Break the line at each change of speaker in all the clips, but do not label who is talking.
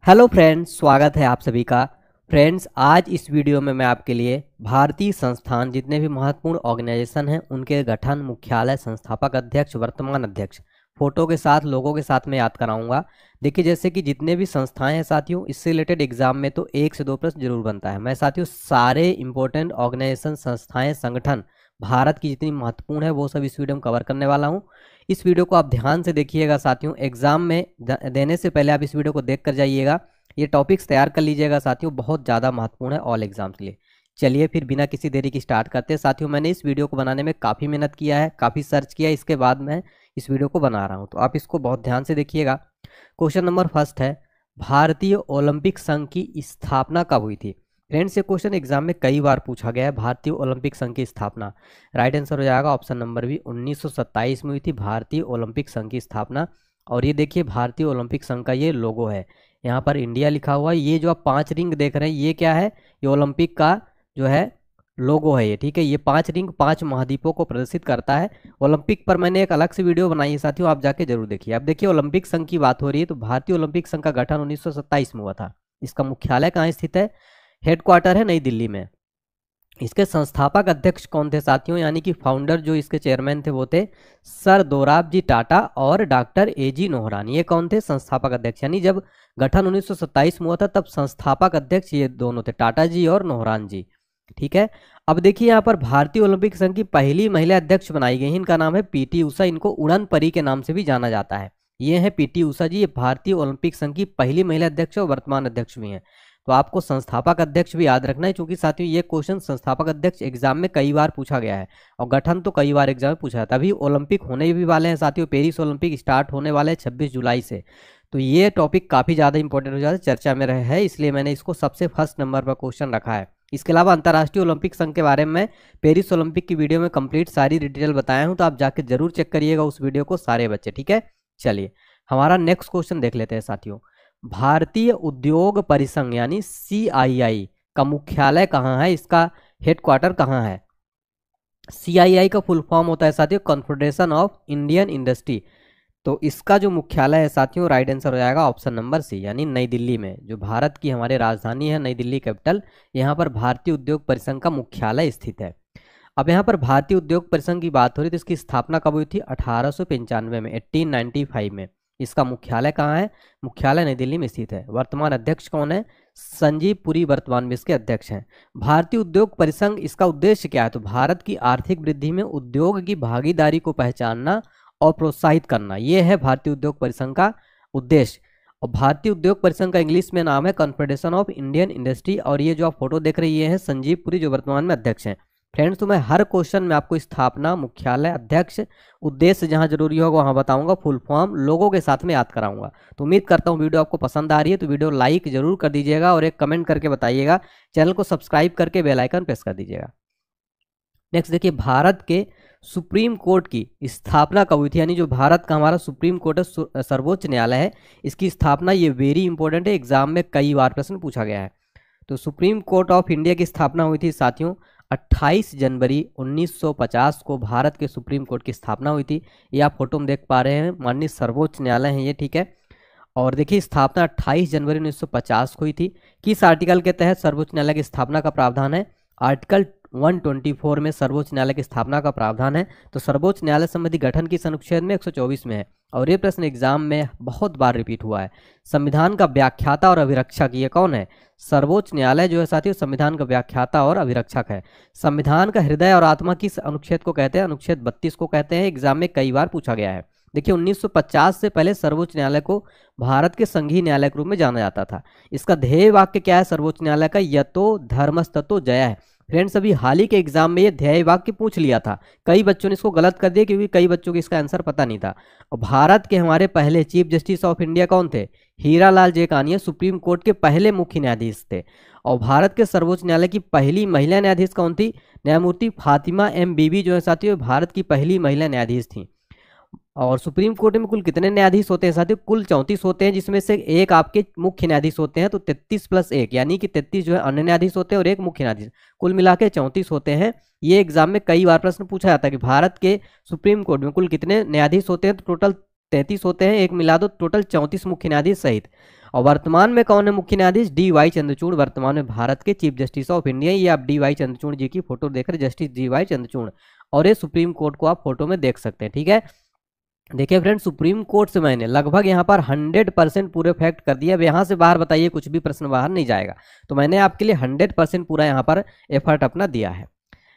Hello friends, स्वागत है आप सभी का। फ्रेंड्स, आज इस वीडियो में मैं आपके लिए भारतीय संस्थान जितने भी महत्वपूर्ण ऑर्गेनाइजेशन हैं उनके गठन, मुख्यालय, संस्थापक अध्यक्ष, वर्तमान अध्यक्ष फोटो के साथ, लोगों के साथ मैं याद कराऊंगा। देखिए, जैसे कि जितने भी संस्थाएं हैं साथियों, इससे रिलेटेड एग्जाम में तो 1 से 2 प्रश्न जरूर बनता है। मैं साथियों सारे इंपॉर्टेंट ऑर्गेनाइजेशन, संस्थाएं, संगठन भारत की जितनी महत्वपूर्ण है वो सब इस वीडियो में कवर करने वाला हूँ। इस वीडियो को आप ध्यान से देखिएगा साथियों। एग्जाम में देने से पहले आप इस वीडियो को देख कर जाइएगा। ये टॉपिक्स तैयार कर लीजिएगा साथियों, बहुत ज़्यादा महत्वपूर्ण है ऑल एग्जाम के लिए। चलिए फिर बिना किसी देरी की स्टार्ट करते हैं साथियों। मैंने इस वीडियो को बनाने में काफ़ी मेहनत किया है, काफ़ी सर्च किया है, इसके बाद मैं इस वीडियो को बना रहा हूँ, तो आप इसको बहुत ध्यान से देखिएगा। क्वेश्चन नंबर फर्स्ट है, भारतीय ओलंपिक संघ की स्थापना कब हुई थी? फ्रेंड्स, ये क्वेश्चन एग्जाम में कई बार पूछा गया है। भारतीय ओलंपिक संघ की स्थापना, राइट आंसर हो जाएगा ऑप्शन नंबर बी, 1927 में हुई थी भारतीय ओलंपिक संघ की स्थापना। और ये देखिए, भारतीय ओलंपिक संघ का ये लोगो है, यहाँ पर इंडिया लिखा हुआ है। ये जो आप 5 रिंग देख रहे हैं, ये क्या है? ये ओलंपिक का जो है लोगो है ये, ठीक है। ये 5 रिंग 5 महाद्वीपों को प्रदर्शित करता है। ओलंपिक पर मैंने एक अलग से वीडियो बनाई है साथियों, आप जाके जरूर देखिए। अब देखिए, ओलंपिक संघ की बात हो रही है तो भारतीय ओलंपिक संघ का गठन 1927 में हुआ था। इसका मुख्यालय कहाँ स्थित है? हेडक्वार्टर है नई दिल्ली में। इसके संस्थापक अध्यक्ष कौन थे साथियों, यानी कि फाउंडर जो इसके चेयरमैन थे वो थे सर दोराबजी टाटा और डॉक्टर एजी नोहरान। ये कौन थे? संस्थापक अध्यक्ष। यानी जब गठन 1927 में हुआ था तब संस्थापक अध्यक्ष ये दोनों थे, टाटा जी और नोहरान जी, ठीक है। अब देखिए, यहाँ पर भारतीय ओलंपिक संघ की पहली महिला अध्यक्ष बनाई गई है, इनका नाम है पीटी उषा। इनको उड़न परी के नाम से भी जाना जाता है। ये है पीटी उषा जी, ये भारतीय ओलंपिक संघ की पहली महिला अध्यक्ष और वर्तमान अध्यक्ष भी हैं। तो आपको संस्थापक अध्यक्ष भी याद रखना है, क्योंकि साथियों ये क्वेश्चन संस्थापक अध्यक्ष एग्जाम में कई बार पूछा गया है और गठन तो कई बार एग्जाम में पूछा है। तभी ओलंपिक होने भी वाले हैं साथियों, पेरिस ओलंपिक स्टार्ट होने वाले हैं 26 जुलाई से। तो ये टॉपिक काफी ज्यादा इंपॉर्टेंट हो जाता है, चर्चा में रहे है, इसलिए मैंने इसको सबसे फर्स्ट नंबर पर क्वेश्चन रखा है। इसके अलावा अंतर्राष्ट्रीय ओलंपिक संघ के बारे में पेरिस ओलंपिक की वीडियो में कंप्लीट सारी डिटेल बताया हूं, तो आप जाके जरूर चेक करिएगा उस वीडियो को सारे बच्चे, ठीक है। चलिए हमारा नेक्स्ट क्वेश्चन देख लेते हैं साथियों। भारतीय उद्योग परिसंघ यानी CII का मुख्यालय कहाँ है? इसका हेडक्वार्टर कहाँ है? CII का फुल फॉर्म होता है साथियों कॉन्फेडरेशन ऑफ इंडियन इंडस्ट्री। तो इसका जो मुख्यालय है साथियों, राइट आंसर हो जाएगा ऑप्शन नंबर सी, यानी नई दिल्ली में। जो भारत की हमारे राजधानी है नई दिल्ली कैपिटल, यहाँ पर भारतीय उद्योग परिसंघ का मुख्यालय स्थित है। अब यहाँ पर भारतीय उद्योग परिसंघ की बात हो रही है तो इसकी स्थापना कब हुई थी? 1895 में, 1895 में। इसका मुख्यालय कहाँ है? मुख्यालय नई दिल्ली में स्थित है। वर्तमान अध्यक्ष कौन है? संजीव पुरी वर्तमान में इसके अध्यक्ष हैं। भारतीय उद्योग परिसंघ, इसका उद्देश्य क्या है? तो भारत की आर्थिक वृद्धि में उद्योग की भागीदारी को पहचानना और प्रोत्साहित करना, यह है भारतीय उद्योग परिसंघ का उद्देश्य। और भारतीय उद्योग परिसंघ का इंग्लिश में नाम है कॉन्फेडरेशन ऑफ इंडियन इंडस्ट्री। और ये जो आप फोटो देख रही है संजीव पुरी, जो वर्तमान में अध्यक्ष हैं। फ्रेंड्स, तो मैं हर क्वेश्चन में आपको स्थापना, मुख्यालय, अध्यक्ष, उद्देश्य जहां जरूरी होगा वहां बताऊंगा, फुल फॉर्म लोगों के साथ में याद कराऊंगा। तो उम्मीद करता हूं वीडियो आपको पसंद आ रही है, तो वीडियो लाइक जरूर कर दीजिएगा और एक कमेंट करके बताइएगा। चैनल को सब्सक्राइब करके बेल आइकन प्रेस कर दीजिएगा। नेक्स्ट देखिए, भारत के सुप्रीम कोर्ट की स्थापना कब हुई थी? यानी जो भारत का हमारा सुप्रीम कोर्ट है, सर्वोच्च न्यायालय है, इसकी स्थापना, ये वेरी इंपॉर्टेंट है, एग्जाम में कई बार प्रश्न पूछा गया है। तो सुप्रीम कोर्ट ऑफ इंडिया की स्थापना हुई थी साथियों 28 जनवरी 1950 को भारत के सुप्रीम कोर्ट की स्थापना हुई थी। ये आप फोटो में देख पा रहे हैं, माननीय सर्वोच्च न्यायालय है ये, ठीक है। और देखिए, स्थापना 28 जनवरी 1950 को हुई थी। किस आर्टिकल के तहत सर्वोच्च न्यायालय की स्थापना का प्रावधान है? आर्टिकल 124 में सर्वोच्च न्यायालय की स्थापना का प्रावधान है। तो सर्वोच्च न्यायालय संबंधी गठन की अनुच्छेद में 124 में है। और ये प्रश्न एग्जाम में बहुत बार रिपीट हुआ है। संविधान का व्याख्याता और अभिरक्षक ये कौन है? सर्वोच्च न्यायालय जो है साथियों संविधान का व्याख्याता और अभिरक्षक है। संविधान का हृदय और आत्मा किस अनुच्छेद को कहते हैं? अनुच्छेद 32 को कहते हैं। एग्जाम में कई बार पूछा गया है। देखिए, 1950 से पहले सर्वोच्च न्यायालय को भारत के संघीय न्यायालय के रूप में जाना जाता था। इसका ध्येय वाक्य क्या है सर्वोच्च न्यायालय का? यतो धर्मस्ततो जय है। फ्रेंड्स, अभी हाल ही के एग्जाम में ये ध्येय वाक्य पूछ लिया था, कई बच्चों ने इसको गलत कर दिया क्योंकि कई बच्चों को इसका आंसर पता नहीं था। और भारत के हमारे पहले चीफ जस्टिस ऑफ इंडिया कौन थे? हीरालाल जेकानिया, सुप्रीम कोर्ट के पहले मुख्य न्यायाधीश थे। और भारत के सर्वोच्च न्यायालय की पहली महिला न्यायाधीश कौन थी? न्यायमूर्ति फातिमा एम बीबी जो है साथियों भारत की पहली महिला न्यायाधीश थी। और सुप्रीम कोर्ट में कुल कितने न्यायाधीश होते हैं साथियों? कुल 34 होते हैं, जिसमें से एक आपके मुख्य न्यायाधीश होते हैं। तो 33 + 1 यानी कि 33 जो है अन्य न्यायाधीश होते हैं और एक मुख्य न्यायाधीश, कुल मिला के 34 होते हैं। ये एग्जाम में कई बार प्रश्न पूछा जाता है कि भारत के सुप्रीम कोर्ट में कुल कितने न्यायाधीश होते हैं? तो टोटल 33 होते हैं, एक मिला दो टोटल 34 मुख्य न्यायाधीश सहित। और वर्तमान में कौन है मुख्य न्यायाधीश? डी वाई चंद्रचूड़ वर्तमान में भारत के चीफ जस्टिस ऑफ इंडिया। ये आप डी वाई चंद्रचूड़ जी की फोटो देख रहे, जस्टिस डी वाई चंद्रचूड़, और ये सुप्रीम कोर्ट को आप फोटो में देख सकते हैं। ठीक है, देखिए फ्रेंड, सुप्रीम कोर्ट से मैंने लगभग यहाँ पर 100% पूरे फैक्ट कर दिया। अब यहाँ से बाहर बताइए, कुछ भी प्रश्न बाहर नहीं जाएगा, तो मैंने आपके लिए 100% पूरा यहाँ पर एफर्ट अपना दिया है।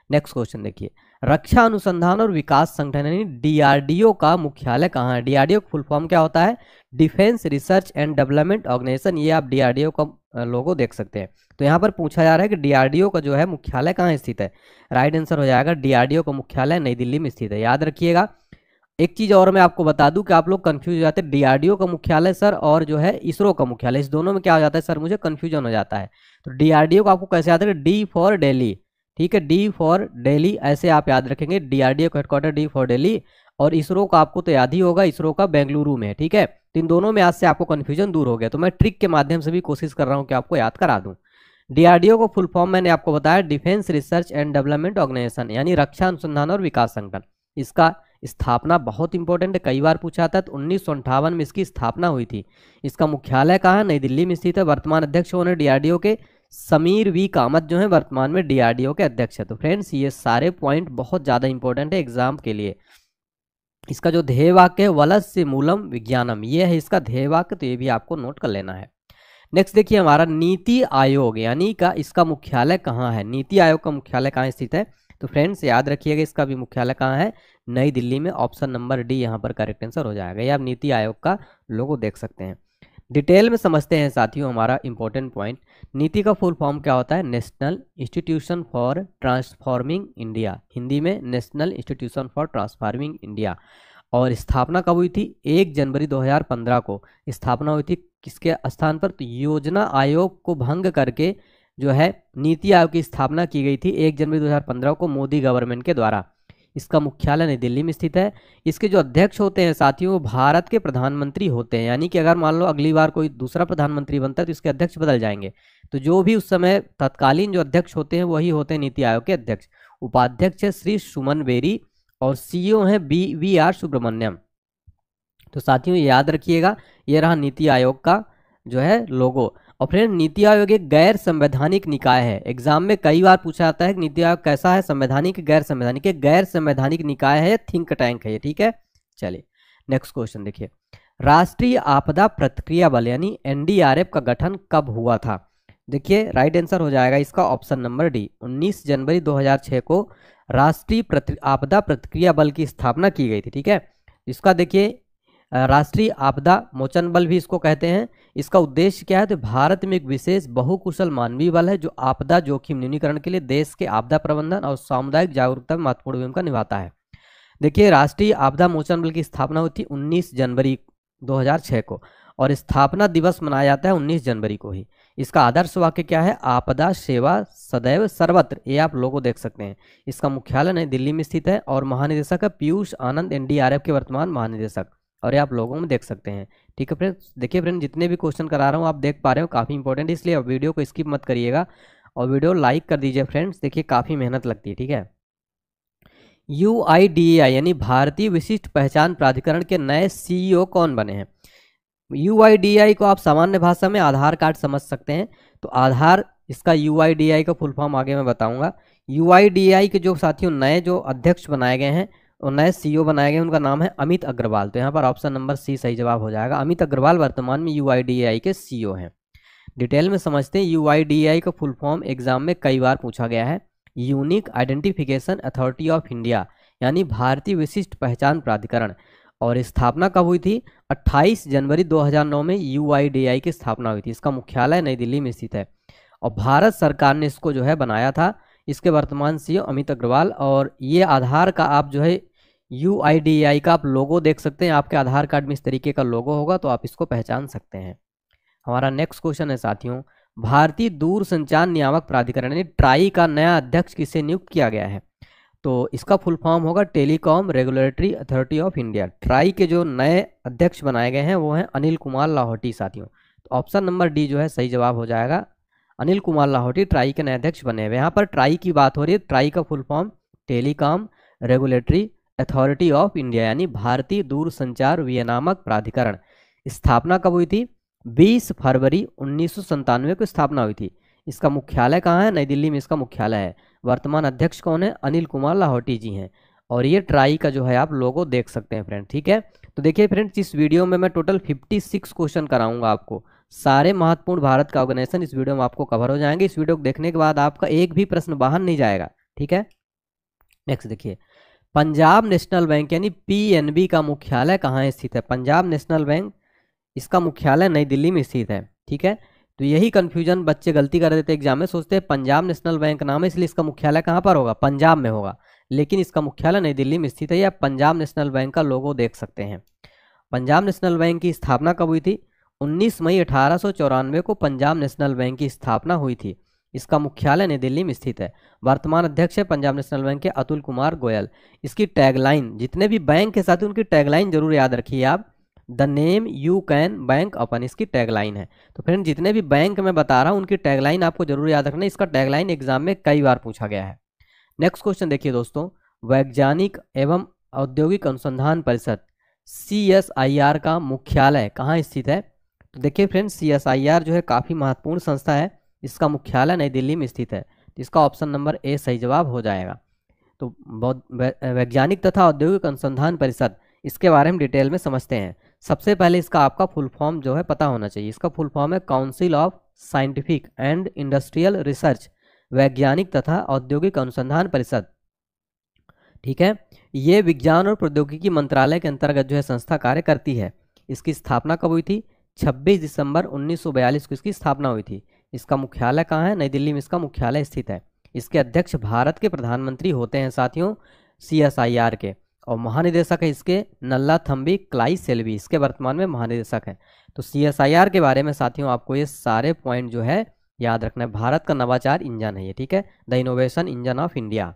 नेक्स्ट क्वेश्चन देखिए, रक्षा अनुसंधान और विकास संगठन यानी डीआरडीओ का मुख्यालय कहाँ है? डीआरडीओ का फुल फॉर्म क्या होता है? Defence research and development organisation. ये आप डीआरडीओ का लोगो देख सकते हैं। तो यहाँ पर पूछा जा रहा है कि डीआरडीओ का जो है मुख्यालय कहाँ स्थित है? राइट आंसर हो जाएगा डीआरडीओ का मुख्यालय नई दिल्ली में स्थित है। याद रखिएगा। एक चीज और मैं आपको बता दूं कि आप लोग कंफ्यूज हो जाते हैं, डीआरडीओ का मुख्यालय सर और जो है इसरो का मुख्यालय, इस दोनों में क्या हो जाता है सर? मुझे कंफ्यूजन हो जाता है। तो डीआरडीओ को आपको कैसे याद रखें? D for Delhi. ठीक है, डी फॉर दिल्ली ऐसे आप याद रखेंगे। डीआरडीओ का हेडक्वार्टर डी फॉर दिल्ली, और इसरो का आपको तो याद ही होगा, इसरो का बेंगलुरु में है। ठीक है, तो इन दोनों में आज से आपको कन्फ्यूजन दूर हो गया। तो मैं ट्रिक के माध्यम से भी कोशिश कर रहा हूँ कि आपको याद करा दूँ। डीआरडीओ को फुल फॉर्म मैंने आपको बताया, defence research and development organisation, यानी रक्षा अनुसंधान और विकास संगठन। इसका स्थापना बहुत इंपॉर्टेंट है, कई बार पूछा था। तो 1958 में इसकी स्थापना हुई थी। इसका मुख्यालय कहाँ है? नई दिल्ली में स्थित है। वर्तमान अध्यक्ष कौन है डीआरडीओ के? समीर वी कामत जो है वर्तमान में डीआरडीओ के अध्यक्ष है। तो फ्रेंड्स, ये सारे पॉइंट बहुत ज़्यादा इंपॉर्टेंट है एग्जाम के लिए। इसका जो ध्येय वाक्य है, वलस्य मूलम विज्ञानम, ये है इसका ध्येय वाक्य, तो ये भी आपको नोट कर लेना है। नेक्स्ट देखिए, हमारा नीति आयोग यानी का इसका मुख्यालय कहाँ है? नीति आयोग का मुख्यालय कहाँ स्थित है? तो फ्रेंड्स याद रखिएगा, इसका भी मुख्यालय कहाँ है? नई दिल्ली में। ऑप्शन नंबर डी यहाँ पर करेक्ट आंसर हो जाएगा। ये आप नीति आयोग का लोगो देख सकते हैं। डिटेल में समझते हैं साथियों हमारा इंपॉर्टेंट पॉइंट। नीति का फुल फॉर्म क्या होता है? National institution for transforming India, Hindi में national institution for transforming India. और स्थापना कब हुई थी? 1 जनवरी 2015 को स्थापना हुई थी। किसके स्थान पर? तो योजना आयोग को भंग करके जो है नीति आयोग की स्थापना की गई थी 1 जनवरी 2015 को मोदी गवर्नमेंट के द्वारा। इसका मुख्यालय नई दिल्ली में स्थित है। इसके जो अध्यक्ष होते हैं साथियों, वो भारत के प्रधानमंत्री होते हैं, यानी कि अगर मान लो अगली बार कोई दूसरा प्रधानमंत्री बनता है तो इसके अध्यक्ष बदल जाएंगे। तो जो भी उस समय तत्कालीन जो अध्यक्ष होते हैं वही होते हैं नीति आयोग के अध्यक्ष। उपाध्यक्ष है श्री सुमन बेरी और सीईओ है वी आर सुब्रमण्यम। तो साथियों याद रखिएगा, ये रहा नीति आयोग का जो है लोगो। और फ्रेंड, नीति आयोग एक गैर संवैधानिक निकाय है। एग्जाम में कई बार पूछा जाता है कि नीति आयोग कैसा है, संवैधानिक गैर संवैधानिक? गैर संवैधानिक निकाय है, थिंक टैंक है ये। ठीक है, चलिए नेक्स्ट क्वेश्चन देखिए, राष्ट्रीय आपदा प्रतिक्रिया बल यानी एनडीआरएफ का गठन कब हुआ था? देखिए राइट आंसर हो जाएगा इसका ऑप्शन नंबर डी, 19 जनवरी 2006 को राष्ट्रीय आपदा प्रतिक्रिया बल की स्थापना की गई थी। ठीक है, इसका देखिए राष्ट्रीय आपदा मोचन बल भी इसको कहते हैं। इसका उद्देश्य क्या है? तो भारत में एक विशेष बहुकुशल मानवीय बल है जो आपदा जोखिम न्यूनीकरण के लिए देश के आपदा प्रबंधन और सामुदायिक जागरूकता में महत्वपूर्ण भूमिका निभाता है। देखिए, राष्ट्रीय आपदा मोचन बल की स्थापना हुई थी 19 जनवरी 2006 को, और स्थापना दिवस मनाया जाता है 19 जनवरी को ही। इसका आदर्श वाक्य क्या है? आपदा सेवा सदैव सर्वत्र, ये आप लोगो देख सकते हैं। इसका मुख्यालय नई दिल्ली में स्थित है और महानिदेशक है पीयूष आनंद, एनडीआरएफ के वर्तमान महानिदेशक, और ये आप लोगों में देख सकते हैं। ठीक है फ्रेंड्स, देखिए फ्रेंड, जितने भी क्वेश्चन करा रहा हूँ आप देख पा रहे हो, काफ़ी इंपॉर्टेंट है, इसलिए आप वीडियो को स्किप मत करिएगा और वीडियो लाइक कर दीजिए फ्रेंड्स। देखिए काफ़ी मेहनत लगती है। ठीक है, UIDAI यानी भारतीय विशिष्ट पहचान प्राधिकरण के नए सीईओ कौन बने हैं? UIDAI को आप सामान्य भाषा में आधार कार्ड समझ सकते हैं। तो आधार, इसका UIDAI का फुल फॉर्म आगे मैं बताऊंगा। UIDAI के जो साथियों नए जो अध्यक्ष बनाए गए हैं और नए सीईओ बनाए गए हैं, उनका नाम है अमित अग्रवाल। तो यहाँ पर ऑप्शन नंबर सी सही जवाब हो जाएगा। अमित अग्रवाल वर्तमान में UIDAI के सीईओ हैं। डिटेल में समझते हैं। UIDAI का फुल फॉर्म एग्जाम में कई बार पूछा गया है, unique identification authority of India, यानी भारतीय विशिष्ट पहचान प्राधिकरण। और स्थापना कब हुई थी? 28 जनवरी 2009 में UIDAI की स्थापना हुई थी। इसका मुख्यालय नई दिल्ली में स्थित है और भारत सरकार ने इसको जो है बनाया था। इसके वर्तमान सीईओ अमित अग्रवाल। और ये आधार का आप जो है UIDAI का आप लोगो देख सकते हैं। आपके आधार कार्ड में इस तरीके का लोगो होगा तो आप इसको पहचान सकते हैं। हमारा नेक्स्ट क्वेश्चन है साथियों, भारतीय दूरसंचार नियामक प्राधिकरण यानी ट्राई का नया अध्यक्ष किसे नियुक्त किया गया है? तो इसका फुल फॉर्म होगा telecom regulatory authority of India. Try के जो नए अध्यक्ष बनाए गए हैं वो हैं अनिल कुमार लाहौटी साथियों। तो ऑप्शन नंबर डी जो है सही जवाब हो जाएगा। अनिल कुमार लाहौटी ट्राई के नए अध्यक्ष बने हुए। यहाँ पर ट्राई की बात हो रही है। ट्राई का full form telecom regulatory authority of India यानी भारतीय दूरसंचार विनियामक प्राधिकरण। स्थापना कब हुई थी? 20 फरवरी 1997 को स्थापना हुई थी। इसका मुख्यालय कहाँ है? नई दिल्ली में इसका मुख्यालय है। वर्तमान अध्यक्ष कौन है? अनिल कुमार लाहौटी जी हैं। और ये ट्राई का जो है आप लोगो देख सकते हैं फ्रेंड, ठीक है। तो देखिए फ्रेंड्स, इस वीडियो में मैं टोटल 56 क्वेश्चन कराऊंगा आपको। सारे महत्वपूर्ण भारत का ऑर्गेनाइजेशन इस वीडियो में आपको कवर हो जाएंगे। इस वीडियो को देखने के बाद आपका एक भी प्रश्न बाहर नहीं जाएगा, ठीक है। नेक्स्ट देखिए, पंजाब नेशनल बैंक यानी पीएनबी का मुख्यालय कहाँ स्थित है? पंजाब नेशनल बैंक, इसका मुख्यालय नई दिल्ली में स्थित है, ठीक है। तो यही कंफ्यूजन बच्चे गलती कर देते एग्जाम में, सोचते हैं पंजाब नेशनल बैंक नाम है इसलिए इसका मुख्यालय कहाँ पर होगा? पंजाब में होगा, लेकिन इसका मुख्यालय नई दिल्ली में स्थित है। या पंजाब नेशनल बैंक का लोगो देख सकते हैं। पंजाब नेशनल बैंक की स्थापना कब हुई थी? 19 मई 1894 को पंजाब नेशनल बैंक की स्थापना हुई थी। इसका मुख्यालय नई दिल्ली में स्थित है। वर्तमान अध्यक्ष है पंजाब नेशनल बैंक के अतुल कुमार गोयल। इसकी टैगलाइन, जितने भी बैंक के साथ उनकी टैगलाइन जरूर याद रखिए आप, the name you can bank upon, इसकी टैगलाइन है। तो फ्रेंड, जितने भी बैंक मैं बता रहा हूँ उनकी टैगलाइन आपको जरूर याद रखना है। इसका टैगलाइन एग्जाम में कई बार पूछा गया है। नेक्स्ट क्वेश्चन देखिए दोस्तों, वैज्ञानिक एवं औद्योगिक अनुसंधान परिषद CSIR का मुख्यालय कहाँ स्थित है? तो देखिए फ्रेंड्स, CSIR जो है काफ़ी महत्वपूर्ण संस्था है। इसका मुख्यालय नई दिल्ली में स्थित है। इसका ऑप्शन नंबर ए सही जवाब हो जाएगा। तो वैज्ञानिक तथा औद्योगिक अनुसंधान परिषद, इसके बारे में डिटेल में समझते हैं। सबसे पहले इसका आपका फुल फॉर्म जो है पता होना चाहिए। इसका फुल फॉर्म है council of scientific and industrial research, वैज्ञानिक तथा औद्योगिक अनुसंधान परिषद, ठीक है। ये विज्ञान और प्रौद्योगिकी मंत्रालय के अंतर्गत जो है संस्था कार्य करती है। इसकी स्थापना कब हुई थी? 26 दिसंबर 1942 को इसकी स्थापना हुई थी। इसका मुख्यालय कहाँ है? नई दिल्ली में इसका मुख्यालय स्थित है। इसके अध्यक्ष भारत के प्रधानमंत्री होते हैं साथियों CSIR के, और महानिदेशक है इसके नल्लाथम्बी क्लाईसेल्वी, इसके वर्तमान में महानिदेशक हैं। तो CSIR के बारे में साथियों आपको ये सारे पॉइंट जो है याद रखना है। भारत का नवाचार इंजन है ये, ठीक है, the innovation engine of India.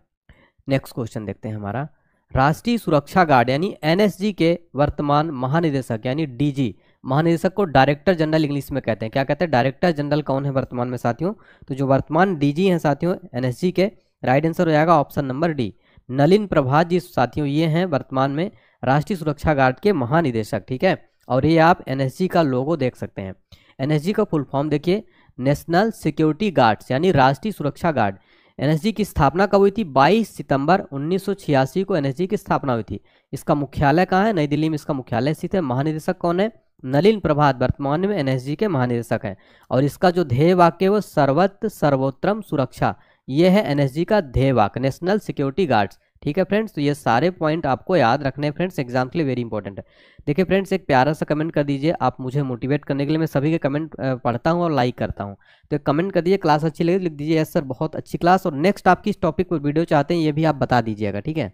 Next question देखते हैं हमारा, राष्ट्रीय सुरक्षा गार्ड यानी NSG के वर्तमान महानिदेशक यानी DG, महानिदेशक को डायरेक्टर जनरल इंग्लिश में कहते हैं। क्या कहते हैं? डायरेक्टर जनरल कौन है वर्तमान में साथियों? तो जो वर्तमान DG हैं साथियों NSG के, राइट आंसर हो जाएगा ऑप्शन नंबर डी, नलिन प्रभात जी साथियों, ये हैं वर्तमान में राष्ट्रीय सुरक्षा गार्ड के महानिदेशक, ठीक है। और ये आप NSG का लोगो देख सकते हैं। NSG का फुल फॉर्म देखिए, नेशनल सिक्योरिटी गार्ड्स यानी राष्ट्रीय सुरक्षा गार्ड। NSG की स्थापना कब हुई थी? 22 सितंबर 1986 को NSG की स्थापना हुई थी। इसका मुख्यालय कहाँ है? नई दिल्ली में इसका मुख्यालय स्थित है। महानिदेशक कौन है? नलिन प्रभात, वर्तमान में NSG के महानिदेशक हैं। और इसका जो ध्येय वाक्य है वो सर्वत्र सर्वोत्तम सुरक्षा, ये है NSG का ध्येय वाक्य, नेशनल सिक्योरिटी गार्ड्स, ठीक है फ्रेंड्स। तो ये सारे पॉइंट आपको याद रखने हैं फ्रेंड्स, एग्जाम के लिए वेरी इंपॉर्टेंट है। देखिए फ्रेंड्स, एक प्यारा सा कमेंट कर दीजिए, आप मुझे मोटिवेट करने के लिए, मैं सभी के कमेंट पढ़ता हूँ और लाइक करता हूँ। तो कमेंट कर दीजिए, क्लास अच्छी लगी लिख दीजिए यस सर बहुत अच्छी क्लास, और नेक्स्ट आप किस टॉपिक पर वीडियो चाहते हैं ये भी आप बता दीजिएगा, ठीक है।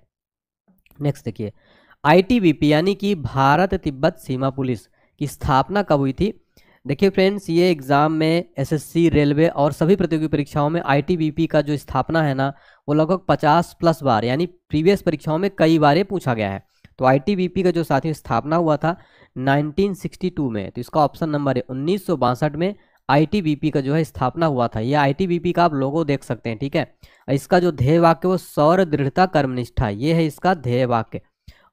नेक्स्ट देखिए, ITBP यानी कि भारत तिब्बत सीमा पुलिस की स्थापना कब हुई थी? देखिए फ्रेंड्स, ये एग्जाम में SSC, रेलवे और सभी प्रतियोगी परीक्षाओं में ITBP का जो स्थापना है ना, वो लगभग 50+ बार, यानी प्रीवियस परीक्षाओं में कई बार ये पूछा गया है। तो ITBP का जो साथियों स्थापना हुआ था 1962 में, तो इसका ऑप्शन नंबर है 1962 में ITBP का जो है स्थापना हुआ था। ये ITBP का आप लोगो देख सकते हैं, ठीक है। इसका जो ध्येय वाक्य वो सौर दृढ़ता कर्मनिष्ठा, ये है इसका ध्येय वाक्य।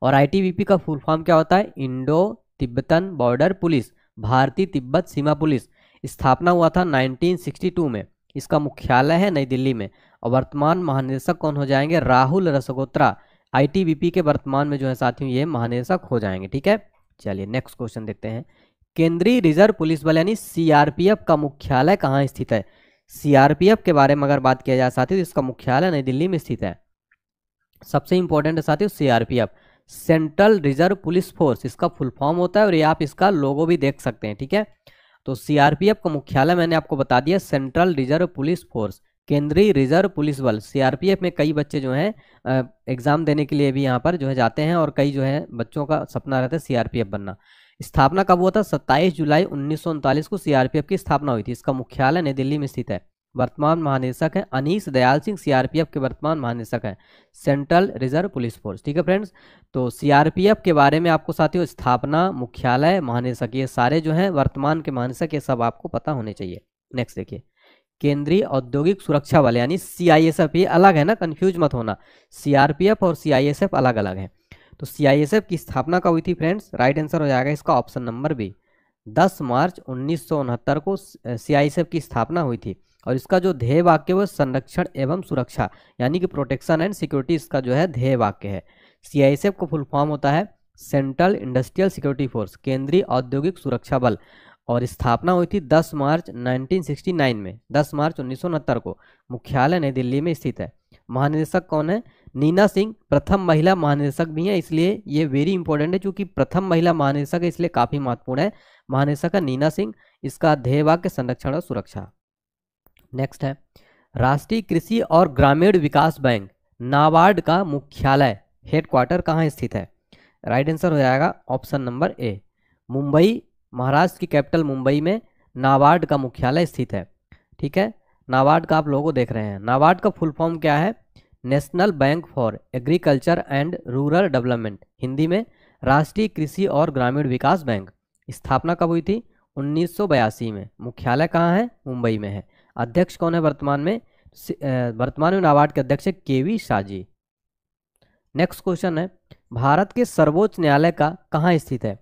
और ITBP का फुल फॉर्म क्या होता है? इंडो तिब्बतन बॉर्डर पुलिस, भारतीय तिब्बत सीमा पुलिस। स्थापना हुआ था 1962 में। इसका मुख्यालय है नई दिल्ली में। और वर्तमान महानिदेशक कौन हो जाएंगे? राहुल रसगोत्रा, ITBP के वर्तमान में जो है साथियों ये महानिदेशक हो जाएंगे, ठीक है। चलिए नेक्स्ट क्वेश्चन देखते हैं, केंद्रीय रिजर्व पुलिस बल यानी CRPF का मुख्यालय कहाँ स्थित है? CRPF के बारे में अगर बात किया जाए साथियों, इसका मुख्यालय नई दिल्ली में स्थित है। सबसे इंपॉर्टेंट है साथियों CRPF, central reserve police force, इसका फुल फॉर्म होता है, और ये आप इसका लोगो भी देख सकते हैं, ठीक है। तो CRPF का मुख्यालय मैंने आपको बता दिया, सेंट्रल रिजर्व पुलिस फोर्स, केंद्रीय रिजर्व पुलिस बल। CRPF में कई बच्चे जो हैं एग्जाम देने के लिए भी यहाँ पर जो है जाते हैं, और कई जो है बच्चों का सपना रहता है CRPF बनना। स्थापना कब हुआ था? 27 जुलाई 1939 को CRPF की स्थापना हुई थी। इसका मुख्यालय नई दिल्ली में स्थित है। वर्तमान महानिदेशक है अनीश दयाल सिंह, CRPF के वर्तमान महानिदेशक हैं, सेंट्रल रिजर्व पुलिस फोर्स, ठीक है फ्रेंड्स। तो CRPF के बारे में आपको साथियों स्थापना, मुख्यालय, महानिदेशक, ये सारे जो हैं वर्तमान के महानिदेशक, ये सब आपको पता होने चाहिए। नेक्स्ट देखिए, केंद्रीय औद्योगिक सुरक्षा बल यानी CISF, ये अलग है ना, कंफ्यूज मत होना, CRPF और CISF अलग अलग है। तो सीआईएसएफ की स्थापना कब हुई थी फ्रेंड्स? राइट आंसर हो जाएगा इसका ऑप्शन नंबर बी, 10 मार्च 1969 को सीआईएसएफ की स्थापना हुई थी। और इसका जो ध्येय वाक्य वो संरक्षण एवं सुरक्षा यानी कि प्रोटेक्शन एंड सिक्योरिटी इसका जो है ध्येय वाक्य है। सीआईएसएफ का फुल फॉर्म होता है सेंट्रल इंडस्ट्रियल सिक्योरिटी फोर्स, केंद्रीय औद्योगिक सुरक्षा बल। और स्थापना हुई थी 10 मार्च 1969 में, 10 मार्च 1969 को। मुख्यालय नई दिल्ली में स्थित है। महानिदेशक कौन है? नीना सिंह प्रथम महिला महानिदेशक भी हैं, इसलिए ये वेरी इंपॉर्टेंट है, क्योंकि प्रथम महिला महानिदेशक है इसलिए काफ़ी महत्वपूर्ण है। महानिदेशक है नीना सिंह। इसका ध्येय वाक्य संरक्षण और सुरक्षा। नेक्स्ट है राष्ट्रीय कृषि और ग्रामीण विकास बैंक नाबार्ड का मुख्यालय हेडक्वार्टर कहाँ स्थित है? राइट आंसर हो जाएगा option number A, Mumbai. Maharashtra की कैपिटल मुंबई में नाबार्ड का मुख्यालय स्थित है। ठीक है, नाबार्ड का आप लोगों देख रहे हैं। नाबार्ड का फुल फॉर्म क्या है? National bank for agriculture and rural development, Hindi में राष्ट्रीय कृषि और ग्रामीण विकास बैंक। स्थापना कब हुई थी? 1982 में। मुख्यालय कहाँ है? मुंबई में है। अध्यक्ष कौन है वर्तमान में? वर्तमान में नाबार्ड के अध्यक्ष केवी शाह जी। नेक्स्ट क्वेश्चन है भारत के सर्वोच्च न्यायालय का कहाँ स्थित है?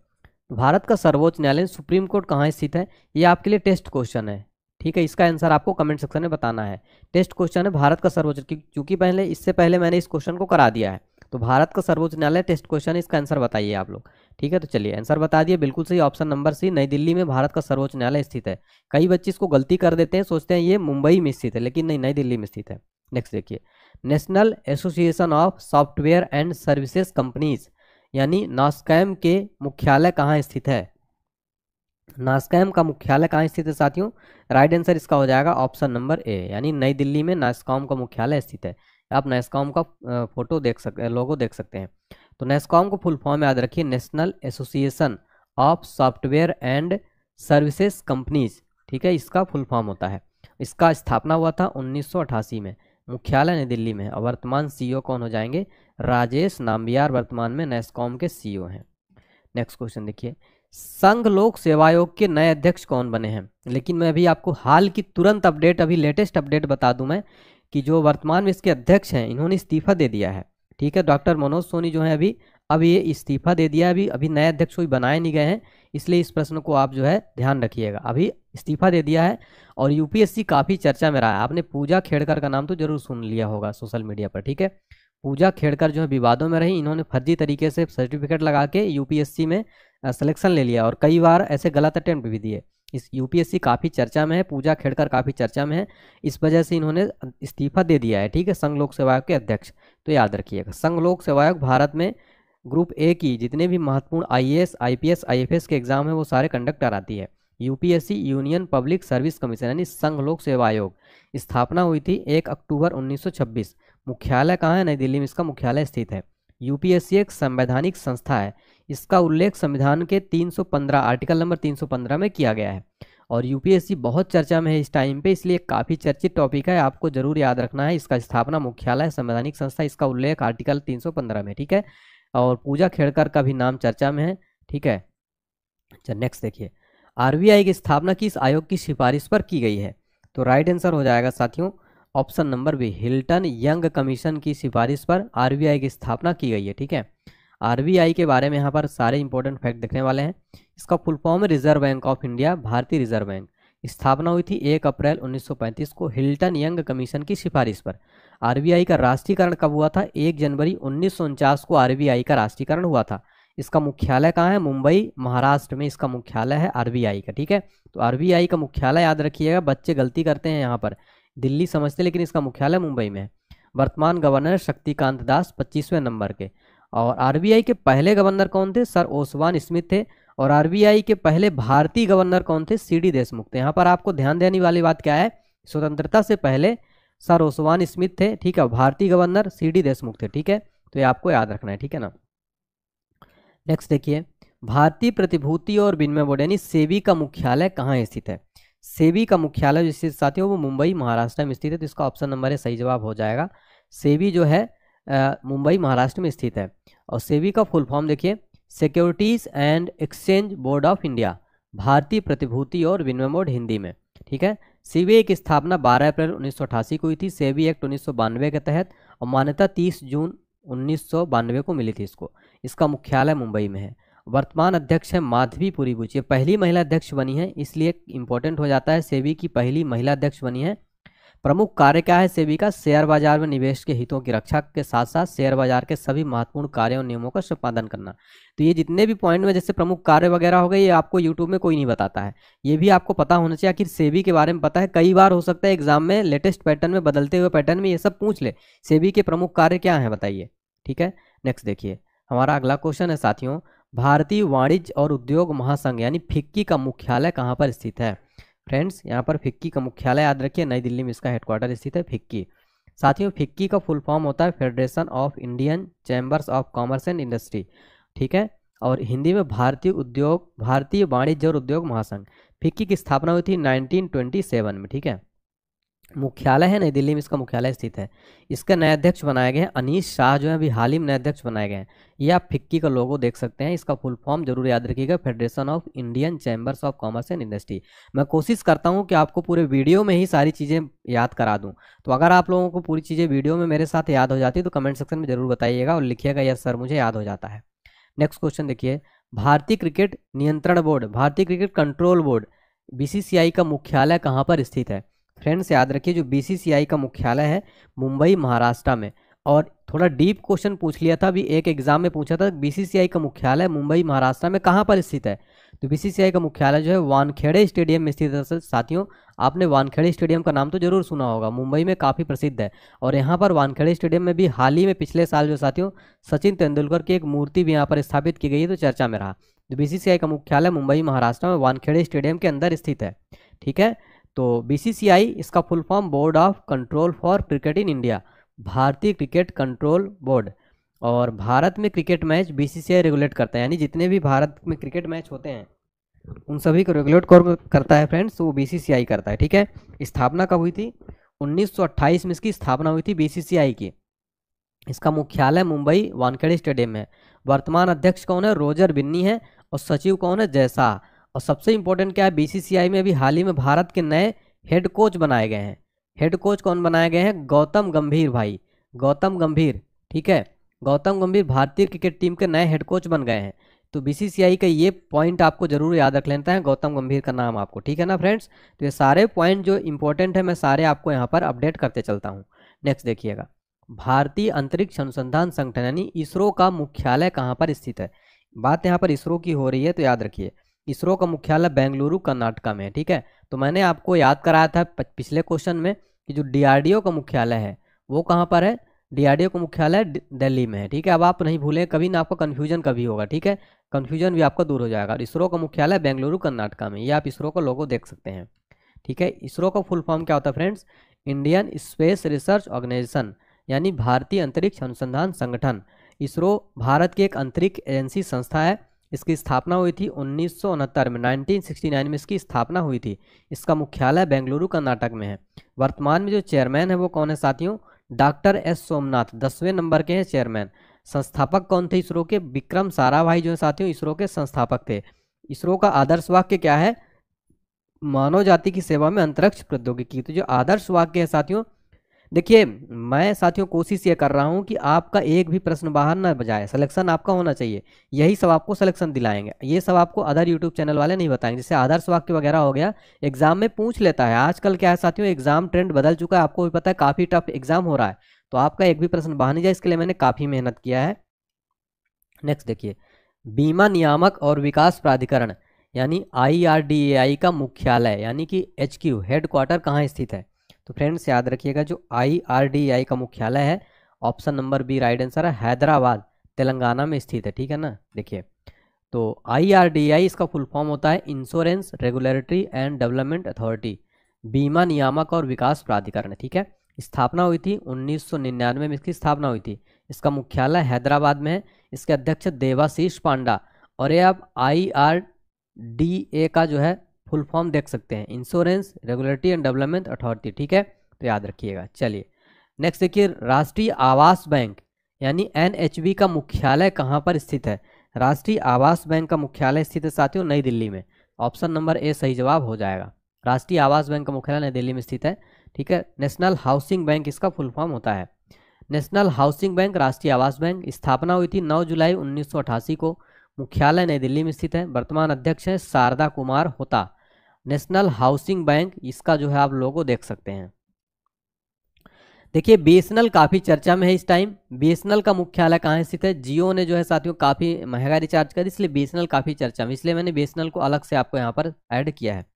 भारत का सर्वोच्च न्यायालय सुप्रीम कोर्ट कहाँ स्थित है? ये आपके लिए टेस्ट क्वेश्चन है। ठीक है, इसका आंसर आपको कमेंट सेक्शन में बताना है। टेस्ट क्वेश्चन है भारत का सर्वोच्च, क्योंकि इससे पहले मैंने इस क्वेश्चन को करा दिया है। तो भारत का सर्वोच्च न्यायालय टेस्ट क्वेश्चन है, इसका आंसर बताइए आप लोग। ठीक है, तो चलिए आंसर बता दिए, बिल्कुल सही, ऑप्शन नंबर सी, नई दिल्ली में भारत का सर्वोच्च न्यायालय स्थित है। कई बच्चे इसको गलती कर देते हैं, सोचते हैं ये मुंबई में स्थित है, लेकिन नहीं, नई दिल्ली में स्थित है। नेक्स्ट देखिए, national association of software and services companies यानी नास्कैम के मुख्यालय कहाँ स्थित है? नास्कैम का मुख्यालय कहाँ स्थित है साथियों? राइट आंसर इसका हो जाएगा ऑप्शन नंबर ए, यानी नई दिल्ली में नास्कॉम का मुख्यालय स्थित है। आप नास्कॉम का फोटो देख सकते, लोगो देख सकते हैं। तो नास्कॉम को फुल फॉर्म याद रखिए, national association of software and services companies. ठीक है, इसका फुल फॉर्म होता है। इसका स्थापना हुआ था 1988 में। मुख्यालय नई दिल्ली में है। और वर्तमान सीईओ कौन हो जाएंगे? राजेश नाम्बियार वर्तमान में नास्कॉम के सीईओ हैं। नेक्स्ट क्वेश्चन देखिए, संघ लोक सेवा आयोग के नए अध्यक्ष कौन बने हैं? लेकिन मैं अभी आपको हाल की तुरंत अपडेट, अभी लेटेस्ट अपडेट बता दूं मैं कि जो वर्तमान में इसके अध्यक्ष हैं इन्होंने इस्तीफा दे दिया है। ठीक है, डॉक्टर मनोज सोनी जो है अभी ये इस्तीफा दे दिया। अभी नए अध्यक्ष कोई बनाए नहीं गए हैं, इसलिए इस प्रश्न को आप जो है ध्यान रखिएगा। अभी इस्तीफा दे दिया है और यूपीएससी काफ़ी चर्चा में रहा है। आपने पूजा खेड़कर का नाम तो जरूर सुन लिया होगा सोशल मीडिया पर। ठीक है, पूजा खेड़कर जो है विवादों में रही। इन्होंने फर्जी तरीके से सर्टिफिकेट लगा के यूपीएससी में सिलेक्शन ले लिया और कई बार ऐसे गलत अटेम्प्ट भी दिए। इस यूपीएससी काफ़ी चर्चा में है, पूजा खेड़कर काफ़ी चर्चा में है, इस वजह से इन्होंने इस्तीफा दे दिया है। ठीक है, संघ लोक सेवा आयोग के अध्यक्ष। तो याद रखिएगा, संघ लोक सेवा आयोग भारत में ग्रुप ए की जितने भी महत्वपूर्ण आईएएस, आईपीएस, आईएफएस के एग्जाम है वो सारे कंडक्ट कराती है। UPSC union public service commission यानी संघ लोक सेवा आयोग। स्थापना हुई थी 1 अक्टूबर 1926। मुख्यालय कहाँ है? नई दिल्ली में इसका मुख्यालय स्थित है। यूपीएससी एक संवैधानिक संस्था है। इसका उल्लेख संविधान के 315 आर्टिकल नंबर 315 में किया गया है। और यूपीएससी बहुत चर्चा में है इस टाइम पे, इसलिए काफ़ी चर्चित टॉपिक है, आपको जरूर याद रखना है। इसका स्थापना मुख्यालय संवैधानिक संस्था, इसका उल्लेख आर्टिकल 315 में। ठीक है, और पूजा खेड़कर का भी नाम चर्चा में है। ठीक है, अच्छा नेक्स्ट देखिए, आरबीआई की स्थापना किस आयोग की सिफारिश पर की गई है? तो राइट आंसर हो जाएगा साथियों option number B, Hilton Young commission की सिफारिश पर आरबीआई की स्थापना की गई है। ठीक है, आरबीआई के बारे में यहाँ पर सारे इंपॉर्टेंट फैक्ट देखने वाले हैं। इसका फुल फॉर्म है रिजर्व बैंक ऑफ इंडिया, भारतीय रिजर्व बैंक। स्थापना हुई थी 1 अप्रैल 1935 को हिल्टन यंग कमीशन की सिफारिश पर। आरबीआई का राष्ट्रीयकरण कब हुआ था? 1 जनवरी 1949 को आरबीआई का राष्ट्रीयकरण हुआ था। इसका मुख्यालय कहाँ है? मुंबई, महाराष्ट्र में इसका मुख्यालय है आरबीआई का। ठीक है, तो आरबीआई का मुख्यालय याद रखिएगा, बच्चे गलती करते हैं यहाँ पर, दिल्ली समझते लेकिन इसका मुख्यालय मुंबई में है। वर्तमान गवर्नर शक्तिकांत दास 25वें नंबर के। और आरबीआई के पहले गवर्नर कौन थे? सर ओसवान स्मिथ थे। और आरबीआई के पहले भारतीय गवर्नर कौन थे? सीडी देशमुख थे। यहाँ पर आपको ध्यान देने वाली बात क्या है, स्वतंत्रता से पहले सर ओसवान स्मिथ थे। ठीक है, भारतीय गवर्नर सीडी देशमुख थे। ठीक है, तो ये आपको याद रखना है। ठीक है ना। नेक्स्ट देखिए, भारतीय प्रतिभूति और विनिमय बोर्ड यानी सेबी का मुख्यालय कहाँ स्थित है? सेबी का मुख्यालय जो स्थित साथियों वो मुंबई महाराष्ट्र में स्थित है। तो इसका ऑप्शन नंबर है सही जवाब हो जाएगा। सेबी जो है मुंबई महाराष्ट्र में स्थित है। और सेबी का फुल फॉर्म देखिए, securities and exchange board of India, भारतीय प्रतिभूति और विनिमय बोर्ड हिंदी में। ठीक है, सीबीआई की स्थापना 12 अप्रैल 1988 को हुई थी सेबी एक्ट 1992 के तहत, और मान्यता 30 जून 1992 को मिली थी इसको। इसका मुख्यालय मुंबई में है। वर्तमान अध्यक्ष है माधवीपुरी बुच, ये पहली महिला अध्यक्ष बनी है, इसलिए इंपॉर्टेंट हो जाता है, सेबी की पहली महिला अध्यक्ष बनी है। प्रमुख कार्य क्या है सेबी का? शेयर बाजार में निवेश के हितों की रक्षा के साथ साथ शेयर बाजार के सभी महत्वपूर्ण कार्यों और नियमों का संपादन करना। तो ये जितने भी पॉइंट में जैसे प्रमुख कार्य वगैरह हो गए, ये आपको यूट्यूब में कोई नहीं बताता है, ये भी आपको पता होना चाहिए। आखिर सेबी के बारे में पता है, कई बार हो सकता है एग्जाम में लेटेस्ट पैटर्न में, बदलते हुए पैटर्न में ये सब पूछ ले, सेबी के प्रमुख कार्य क्या है बताइए। ठीक है, नेक्स्ट देखिए हमारा अगला क्वेश्चन है साथियों, भारतीय वाणिज्य और उद्योग महासंघ यानी फिक्की का मुख्यालय कहाँ पर स्थित है? फ्रेंड्स यहाँ पर फिक्की का मुख्यालय याद रखिए, नई दिल्ली में इसका हेडक्वार्टर स्थित है फिक्की। साथियों फिक्की का फुल फॉर्म होता है federation of Indian chambers of commerce and industry. ठीक है, और हिंदी में भारतीय वाणिज्य और उद्योग महासंघ। फिक्की की स्थापना हुई थी 1927 में। ठीक है, मुख्यालय है नई दिल्ली में, इसका मुख्यालय स्थित है। इसके नए अध्यक्ष बनाए गए हैं अनीश शाह, जो है अभी हाल ही में नए अध्यक्ष बनाए गए हैं। ये आप फिक्की का लोगो देख सकते हैं, इसका फुल फॉर्म जरूर याद रखिएगा, federation of Indian chambers of commerce and industry. मैं कोशिश करता हूँ कि आपको पूरे वीडियो में ही सारी चीज़ें याद करा दूँ, तो अगर आप लोगों को पूरी चीज़ें वीडियो में मेरे साथ याद हो जाती है तो कमेंट सेक्शन में जरूर बताइएगा और लिखिएगा यस सर मुझे याद हो जाता है। नेक्स्ट क्वेश्चन देखिए, भारतीय क्रिकेट नियंत्रण बोर्ड, भारतीय क्रिकेट कंट्रोल बोर्ड BCCI का मुख्यालय कहाँ पर स्थित है? फ्रेंड्स याद रखिए जो BCCI का मुख्यालय है मुंबई महाराष्ट्र में। और थोड़ा डीप क्वेश्चन पूछ लिया था अभी एक एग्जाम में, पूछा था BCCI का मुख्यालय मुंबई महाराष्ट्र में कहाँ पर स्थित है? तो BCCI का मुख्यालय जो है वानखेड़े स्टेडियम में स्थित है। साथियों आपने वानखेड़े स्टेडियम का नाम तो जरूर सुना होगा, मुंबई में काफ़ी प्रसिद्ध है। और यहाँ पर वानखेड़े स्टेडियम में भी हाल ही में पिछले साल जो साथियों सचिन तेंदुलकर की एक मूर्ति भी यहाँ पर स्थापित की गई है, तो चर्चा में रहा। तो BCCI का मुख्यालय मुंबई महाराष्ट्र में वानखेड़े स्टेडियम के अंदर स्थित है। ठीक है, तो BCCI इसका full form board of control for cricket in India, भारतीय क्रिकेट कंट्रोल बोर्ड। और भारत में क्रिकेट मैच BCCI रेगुलेट करता है, यानी जितने भी भारत में क्रिकेट मैच होते हैं उन सभी को रेगुलेट करता है फ्रेंड्स, तो वो BCCI करता है। ठीक है, स्थापना कब हुई थी? 1928 में इसकी स्थापना हुई थी BCCI की। इसका मुख्यालय मुंबई वानखेड़े स्टेडियम में। वर्तमान अध्यक्ष कौन है? रोजर बिन्नी है। और सचिव कौन है? जयशाह। और सबसे इंपॉर्टेंट क्या है, BCCI में अभी हाल ही में भारत के नए हेड कोच बनाए गए हैं। हेड कोच कौन बनाए गए हैं? गौतम गंभीर भाई, गौतम गंभीर। ठीक है, गौतम गंभीर भारतीय क्रिकेट टीम के नए हेड कोच बन गए हैं। तो BCCI का ये पॉइंट आपको जरूर याद रख लेना है, गौतम गंभीर का नाम आपको। ठीक है ना फ्रेंड्स, तो ये सारे पॉइंट जो इंपॉर्टेंट है मैं सारे आपको यहाँ पर अपडेट करते चलता हूँ। नेक्स्ट देखिएगा, भारतीय अंतरिक्ष अनुसंधान संगठन यानी इसरो का मुख्यालय कहाँ पर स्थित है? बात यहाँ पर इसरो की हो रही है, तो याद रखिए इसरो का मुख्यालय बेंगलुरु कर्नाटका में है। ठीक है, तो मैंने आपको याद कराया था पिछले क्वेश्चन में कि जो DRDO का मुख्यालय है वो कहाँ पर है? DRDO का मुख्यालय दिल्ली में है। ठीक है, अब आप नहीं भूलें कभी ना आपको कन्फ्यूजन कभी होगा। ठीक है, कन्फ्यूजन भी आपका दूर हो जाएगा। इसरो का मुख्यालय बेंगलुरु कर्नाटका में, ये आप इसरो का लोगो देख सकते हैं। ठीक है, इसरो का फुल फॉर्म क्या होता है friends? Indian space research organisation, यानी भारतीय अंतरिक्ष अनुसंधान संगठन। इसरो भारत की एक अंतरिक्ष एजेंसी संस्था है। इसकी स्थापना हुई थी 1969 में, 1969 में इसकी स्थापना हुई थी। इसका मुख्यालय बेंगलुरु कर्नाटक में है। वर्तमान में जो चेयरमैन है वो कौन है साथियों? डॉक्टर S सोमनाथ, 10वें नंबर के हैं चेयरमैन। संस्थापक कौन थे इसरो के? विक्रम साराभाई जो है साथियों इसरो के संस्थापक थे। इसरो का आदर्श वाक्य क्या है? मानव जाति की सेवा में अंतरिक्ष प्रौद्योगिकी। तो जो आदर्श वाक्य है साथियों, देखिए मैं साथियों कोशिश ये कर रहा हूँ कि आपका एक भी प्रश्न बाहर ना बजाए, सिलेक्शन आपका होना चाहिए, यही सब आपको सिलेक्शन दिलाएंगे। ये सब आपको अदर यूट्यूब चैनल वाले नहीं बताएंगे। जैसे आदर्श वाक्य वगैरह हो गया, एग्जाम में पूछ लेता है। आजकल क्या है साथियों, एग्जाम ट्रेंड बदल चुका है, आपको भी पता है, काफ़ी टफ एग्जाम हो रहा है, तो आपका एक भी प्रश्न बाहर नहीं जाए, इसके लिए मैंने काफ़ी मेहनत किया है। नेक्स्ट देखिए, बीमा नियामक और विकास प्राधिकरण यानी IRDAI का मुख्यालय यानी कि HQ हेडक्वार्टर कहाँ स्थित है? तो फ्रेंड्स याद रखिएगा जो IRDAI का मुख्यालय है, option number B right answer है, हैदराबाद तेलंगाना में स्थित है। ठीक है ना, देखिए तो IRDAI इसका फुल फॉर्म होता है insurance regulatory and development authority, बीमा नियामक और विकास प्राधिकरण। ठीक है, स्थापना हुई थी 1999 में इसकी स्थापना हुई थी। इसका मुख्यालय हैदराबाद में है। इसके अध्यक्ष देवाशीष पांडा। और ये आप IRDA का जो है फुल फॉर्म देख सकते हैं, insurance regulatory and development authority. ठीक है, तो याद रखिएगा। चलिए नेक्स्ट देखिए, राष्ट्रीय आवास बैंक यानी NHB का मुख्यालय कहाँ पर स्थित है? राष्ट्रीय आवास बैंक का मुख्यालय स्थित है साथियों नई दिल्ली में। ऑप्शन नंबर ए सही जवाब हो जाएगा। राष्ट्रीय आवास बैंक का मुख्यालय नई दिल्ली में स्थित है। ठीक है, नेशनल हाउसिंग बैंक इसका फुल फॉर्म होता है। नेशनल हाउसिंग बैंक, राष्ट्रीय आवास बैंक, स्थापना हुई थी 9 जुलाई 1988 को। मुख्यालय नई दिल्ली में स्थित है। वर्तमान अध्यक्ष हैं शारदा कुमार होता। नेशनल हाउसिंग बैंक, इसका जो है आप लोगो देख सकते हैं। देखिए बीएसएनएल काफ़ी चर्चा में है इस टाइम। बीएसएनएल का मुख्यालय कहाँ स्थित है? जियो ने जो है साथियों काफ़ी महंगा रिचार्ज कर, इसलिए बीएसएनएल काफ़ी चर्चा में, इसलिए मैंने बीएसएनएल को अलग से आपको यहाँ पर ऐड किया है।